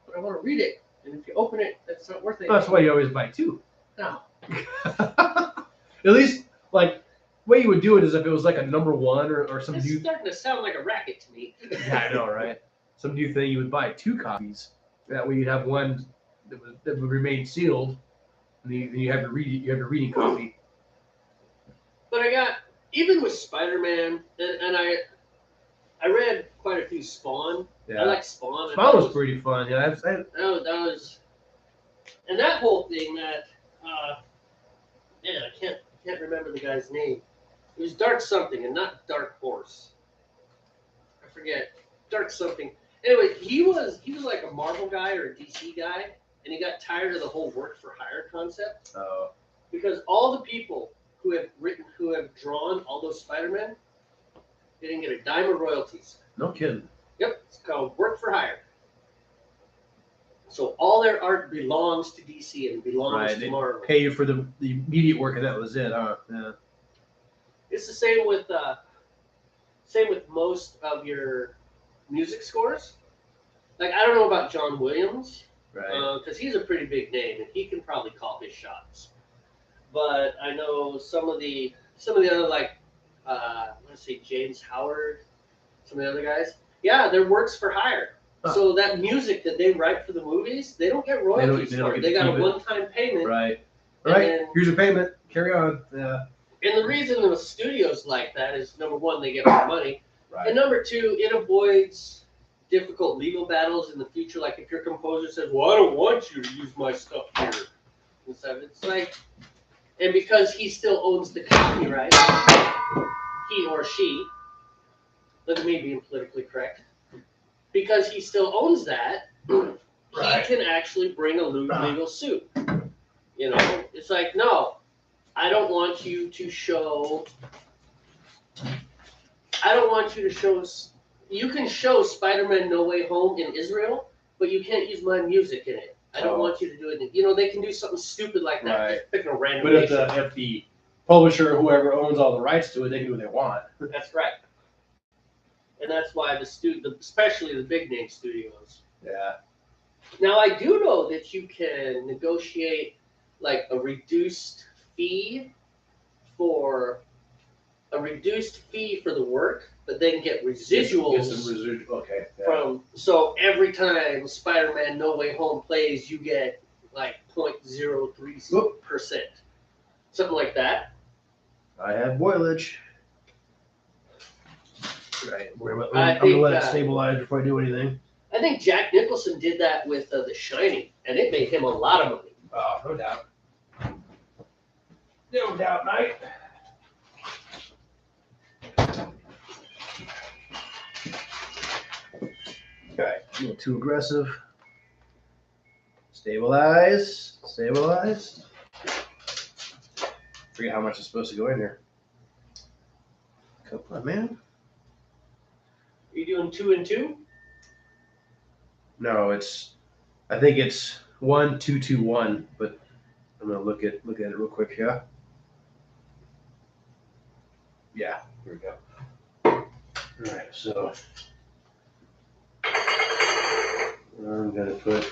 but I want to read it, and if you open it, that's not worth it. That's why you always buy two. No. At least, like, the way you would do it is if it was like a number one or some It's new. starting to sound like a racket to me. Yeah, I know, right? Some new thing, you would buy two copies. That way, you'd have one that would remain sealed, and then you have your reading copy. But I got, even with Spider-Man, and I read quite a few Spawn. Yeah. I like Spawn. Spawn was pretty fun. Yeah, that was, and that whole thing that, I can't remember the guy's name. It was Dark something and not Dark Horse. I forget. Dark something. Anyway, he was like a Marvel guy or a DC guy, and he got tired of the whole work for hire concept. Because all the people who have drawn all those Spider-Men, they didn't get a dime of royalties. No kidding. Yep, it's called work for hire. So all their art belongs to DC and belongs to Marvel. Pay you for the immediate work, and that was it. Yeah. It's the same with most of your music scores. Like, I don't know about John Williams, right? Because he's a pretty big name and he can probably call his shots. But I know some of the other, like, let's say James Howard, some of the other guys. Yeah, they're works for hire. Huh. So that music that they write for the movies, they don't get royalties for it. They got a one-time payment. Right. Right. Here's your payment. Carry on. Yeah. And the reason the studios like that is, number one, they get more money. Right. And number two, it avoids difficult legal battles in the future. Like if your composer says, well, I don't want you to use my stuff here. And stuff. It's like, and because he still owns the copyright, he or she, look at me being politically correct, because he still owns that, he can actually bring a legal suit. You know, it's like, no, I don't want you to show, you can show Spider-Man No Way Home in Israel, but you can't use my music in it. I don't want you to do it. You know, they can do something stupid like that. Right. Just pick a random But if the publisher or whoever owns all the rights to it, they can do what they want. That's right. And that's why especially the big name studios. Yeah. Now, I do know that you can negotiate like a reduced fee for the work, but then get residuals. Okay. Yeah. From, so every time Spider-Man No Way Home plays, you get like 0.03%, something like that. I have boilage. Right. I'm gonna let it stabilize before I do anything. I think Jack Nicholson did that with The Shining, and it made him a lot of money. Oh, no doubt. No doubt, mate. Okay, a little too aggressive. Stabilize. Forget how much is supposed to go in here. Come on, man. Are you doing 2 and 2? No, I think it's 1, 2, 2, 1. But I'm gonna look at it real quick here. Yeah, here we go. All right, so I'm gonna put.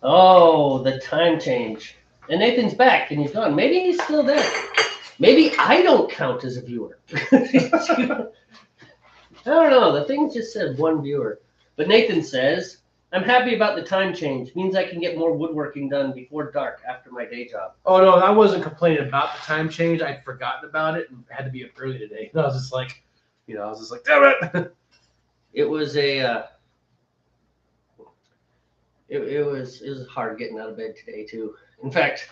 Oh, the time change. And Nathan's back and he's gone. Maybe he's still there. Maybe I don't count as a viewer. I don't know. The thing just said 1 viewer. But Nathan says, I'm happy about the time change. Means I can get more woodworking done before dark after my day job. Oh no, I wasn't complaining about the time change. I'd forgotten about it and had to be up early today. And I was just like, damn it. It was a it was hard getting out of bed today too. In fact,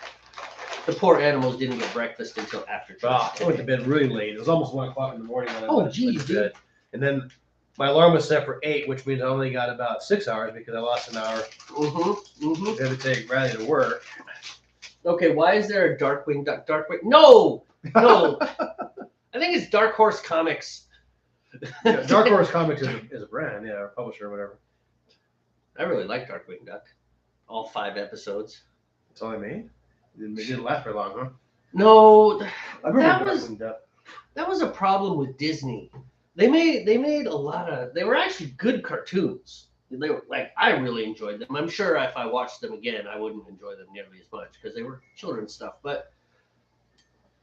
the poor animals didn't get breakfast until after church. I went to bed really late. It was almost 1 o'clock in the morning when I went geez, to bed. And then my alarm was set for 8, which means I only got about 6 hours because I lost an hour. I had to take Riley to work. Okay, why is there a Darkwing Duck? No. I think it's Dark Horse Comics. Yeah, Dark Horse Comics is a brand, or publisher or whatever. I really like Darkwing Duck. All 5 episodes. That's all I made? It didn't last very long, huh? No, I remember Darkwing Duck. That was a problem with Disney. They made a lot of. They were actually good cartoons. They were like, I really enjoyed them. I'm sure if I watched them again, I wouldn't enjoy them nearly as much because they were children's stuff. But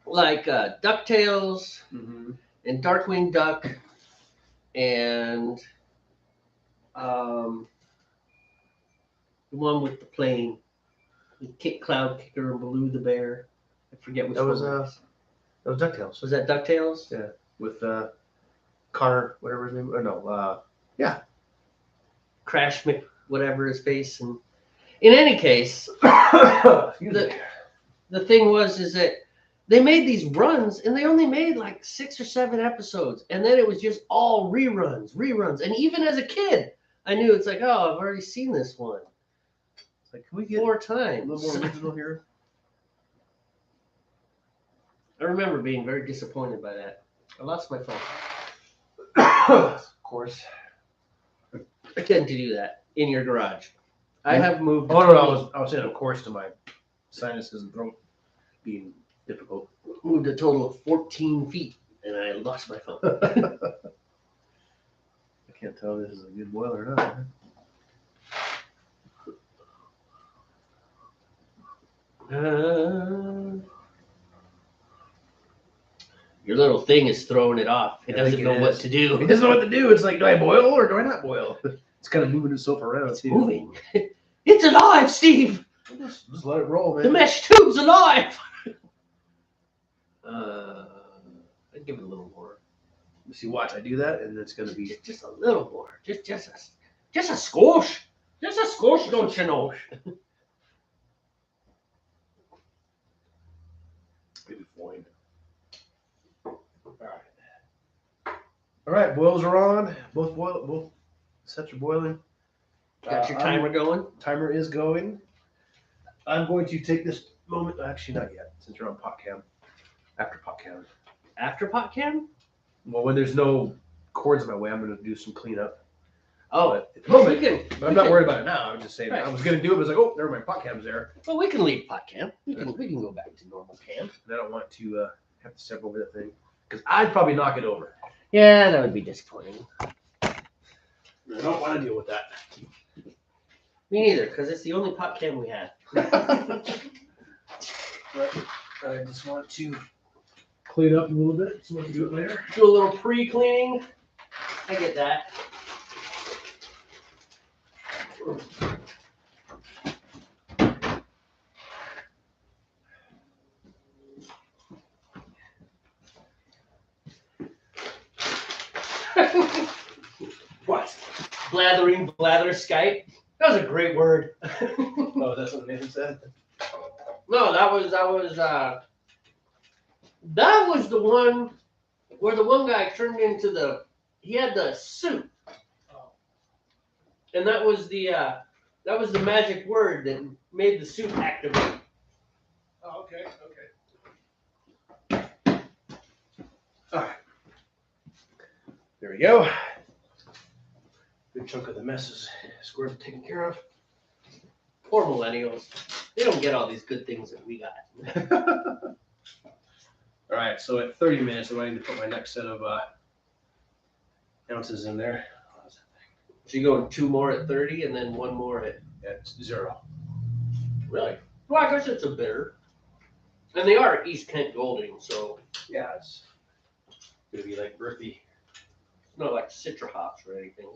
like DuckTales and Darkwing Duck and the one with the plane, with Cloud Kicker and Baloo the bear. I forget which that was. one. That was DuckTales. Was that DuckTales? Yeah, with Connor, whatever his name. Or no, yeah. Crash Mc whatever his face. And in any case, the thing is that they made these runs and they only made like 6 or 7 episodes, and then it was just all reruns. And even as a kid, I knew it's like, oh, I've already seen this one. It's like, can we get 4 times? a little more original here? I remember being very disappointed by that. I lost my phone. Of course. I tend to do that in your garage. I have moved. Oh no, I was saying of course to my sinuses and throat being difficult. Moved a total of 14 feet, and I lost my phone. I can't tell if this is a good boil or not. Your little thing is throwing it off. It doesn't know what to do. It doesn't know what to do. It's like, do I boil or do I not boil? It's kind of moving itself around. It's moving. It's alive, Steve. Just let it roll, man. The mesh tube's alive. I'd give it a little more. See, watch. I do that, and it's gonna be just a little more. Just a skosh. Just a skosh, don't you know? Maybe fine. All right, boils are on. Both sets are boiling. Got your timer going? Timer is going. I'm going to take this moment. Actually, not yet, since you're on pot cam. After pot cam. After pot cam? Well, when there's no cords in my way, I'm going to do some cleanup. Oh, but at the moment, but I'm not worried about it now. I was just saying, right. I was going to do it, but I was like, oh, never mind, pot cam's there. Well, we can leave pot cam. We can go back to normal cam. And I don't want to have to step over that thing, because I'd probably knock it over. Yeah, that would be disappointing. I don't want to deal with that. Me neither, because it's the only pot cam we have. But I just want to clean up a little bit, so we can do it later. Do a little pre-cleaning. I get that. What? Blather Skype. That was a great word. Oh, that's what Nathan said? No, that was the one where the one guy turned into he had the suit, and that was the magic word that made the suit activate. Oh, okay. All right. There we go. Good chunk of the mess is squared taken care of. Poor millennials. They don't get all these good things that we got. All right, so at 30 minutes, I'm going to put my next set of ounces in there. So you go 2 more at 30 and then 1 more at 0. really? Well, I guess it's a bitter. And they are East Kent Golding, so Yeah, it's going to be like earthy. it's not like Citra hops or anything.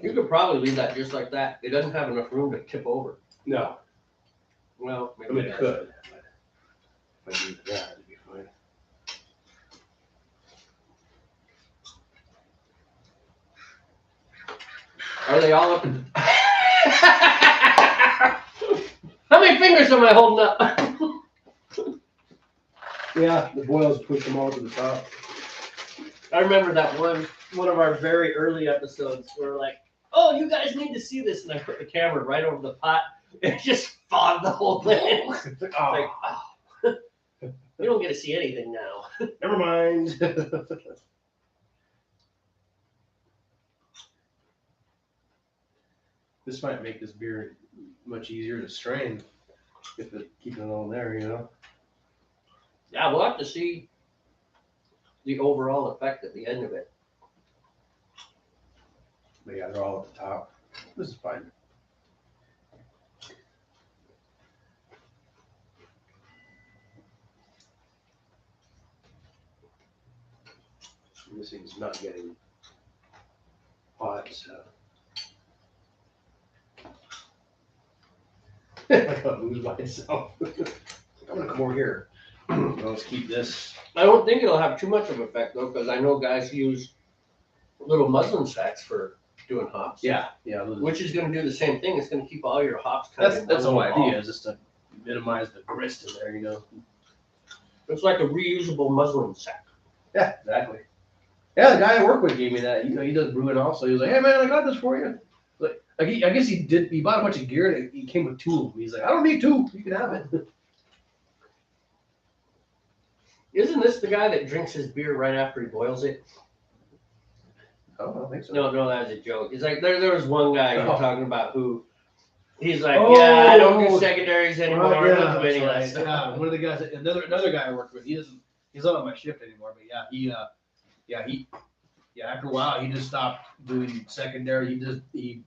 You could probably leave that just like that. It doesn't have enough room to tip over. No, Well, I mean, it could. But if I do that, it'd be fine. Are they all up in... How many fingers am I holding up? Yeah, the boils push them all to the top. I remember that one of our very early episodes where we're like, oh, you guys need to see this. And I put the camera right over the pot. It just fogged the whole thing. It's like, oh, you don't get to see anything now. Never mind. This might make this beer much easier to strain if it keep it all there, you know. Yeah, we'll have to see the overall effect at the end of it. But yeah, they're all at the top. This is fine. This thing's not getting hot, so. I gotta lose myself. I'm gonna come over here. Let's keep this. I don't think it'll have too much of an effect though, because I know guys use little muslin sacks for doing hops. Yeah. Which is going to do the same thing. It's going to keep all your hops kind of. That's the whole idea, is just to minimize the grist in there, you know. It's like a reusable muslin sack. Yeah, exactly. Yeah, the guy I work with gave me that. You know, he does brewing also. He was like, "Hey man, I got this for you." Like I guess he did. He bought a bunch of gear and he came with 2 of them. He's like, "I don't need 2. You can have it." Isn't this the guy that drinks his beer right after he boils it? Oh, I don't think so. No, that was a joke. It's like there was one guy you were talking about who he's like, Oh, yeah, I don't do secondaries anymore. Well, I yeah, don't do any of that that's right. stuff. Yeah, one of the guys, another guy I worked with. He's not on my shift anymore, but after a while he just stopped doing secondary. He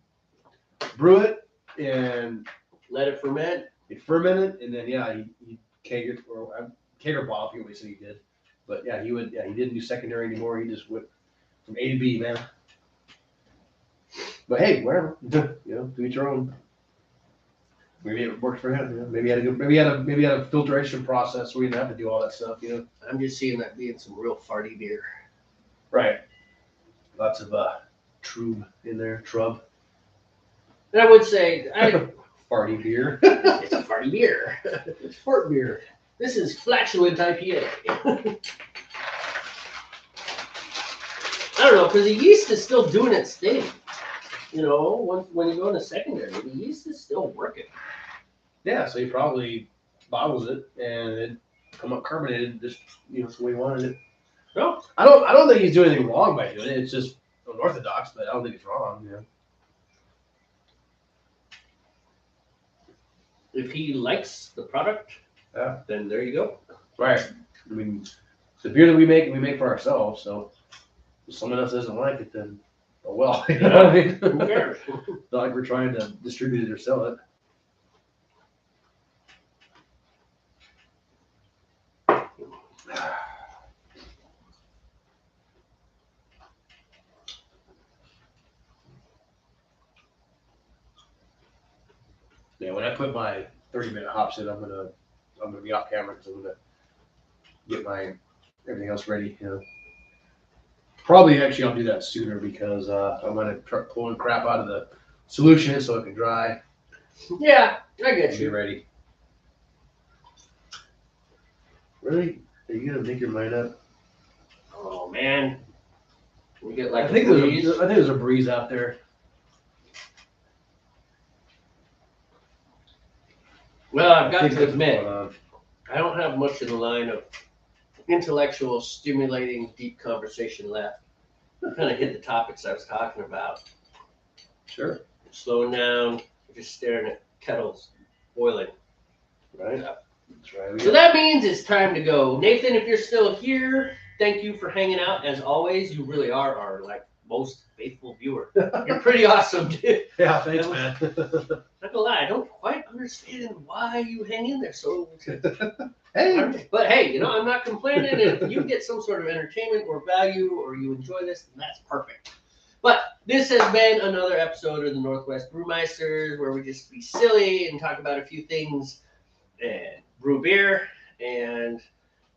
brew it and Let it ferment. he ferment it, and then he keg it or kegger bottle. I forget what he said he did, but he didn't do secondary anymore. He just went from A to B, man. But hey, whatever. You know, do each your own. Maybe it worked for him. You know? Maybe he had a filtration process where he didn't have to do all that stuff. You know. I'm just seeing that being some real farty beer. Right. Lots of trub in there. Trub. And I would say farty beer. It's a farty beer. It's fart beer. This is flatulent IPA. I don't know, because the yeast is still doing its thing. You know, when you go into secondary, the yeast is still working. Yeah, so he probably bottles it and it come up carbonated, just it's the way he wanted it. No, I don't think he's doing anything wrong by doing it. It's just unorthodox, but I don't think it's wrong. Yeah. If he likes the product, then there you go. Right. I mean, the beer that we make for ourselves. So if someone else doesn't like it, then oh well. You know what I mean? Who cares? Not like we're trying to distribute it or sell it. Yeah, when I put my 30-minute hops in, I'm gonna be off camera because I'm gonna get my everything else ready. You know. Probably actually I'll do that sooner because I'm gonna start pulling crap out of the solution so it can dry. Yeah, I get Get you. ready. Really? Are you gonna make your mind up? Oh man, we get like I think there's a breeze out there. Well, I've got I think to that's admit, what's going on. I don't have much in the line of intellectual, stimulating, deep conversation left. Kind of hit the topics I was talking about. Sure. Slowing down, just staring at kettles boiling. Right. Yeah. That's right. So that means it's time to go. Nathan, if you're still here, thank you for hanging out. As always, you really are our most faithful viewer. You're pretty awesome, dude. Yeah, thanks, man. Not gonna lie, I don't quite understand why you hang in there so. Hey. But hey, I'm not complaining. If you get some sort of entertainment or value, or you enjoy this, then that's perfect. But this has been another episode of the Northwest Brewmeisters, where we just be silly and talk about a few things and brew beer. And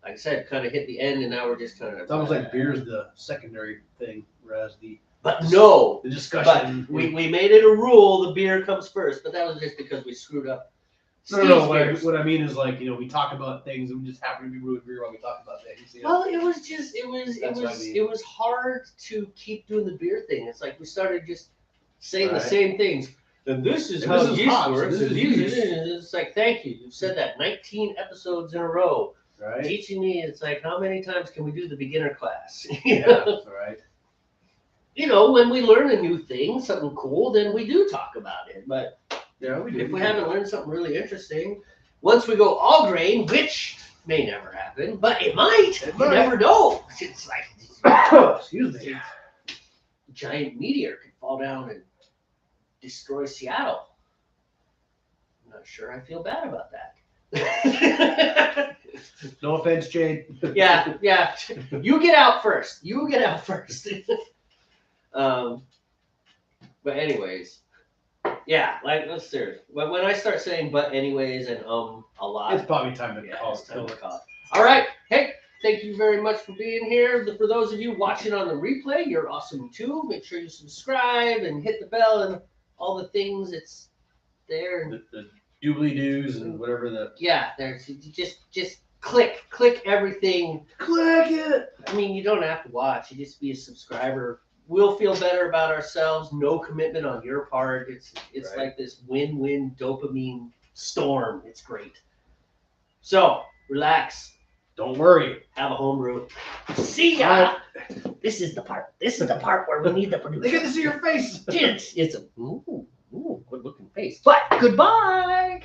like I said, kind of hit the end, and now we're just kind of. It's almost like beer's the secondary thing, whereas the discussion. But we made it a rule: the beer comes first. But that was just because we screwed up. No. What I mean is we talk about things and we just happen to be brewing beer while we talk about things. You know? Well, it was hard to keep doing the beer thing. It's like we started just saying the same things. And this is how yeast works. It's like, thank you. You've said that 19 episodes in a row. Right. Teaching me, it's like, how many times can we do the beginner class? Yeah, right. When we learn a new thing, something cool, then we do talk about it. But yeah, we do. If we haven't learned something really interesting, once we go all grain, which may never happen, but it might. You never know. It's like excuse me. A giant meteor could fall down and destroy Seattle. I'm not sure I feel bad about that. No offense, Jade. Yeah. You get out first. But anyways. Yeah, let's serious. When I start saying "but anyways" and a lot, it's probably time to call it. All right. Hey, thank you very much for being here. For those of you watching on the replay, you're awesome too. Make sure you subscribe and hit the bell and all the things. It's there. The doobly-doos and whatever the. Yeah, there's just click everything. Click it. I mean, you don't have to watch. You just be a subscriber. We'll feel better about ourselves. No commitment on your part. It's right. Like this win-win dopamine storm. It's great. So relax. Don't worry. Have a homebrew. See ya. Right. This is the part where we need the producer. They get to see your face. It's a good looking face. But goodbye.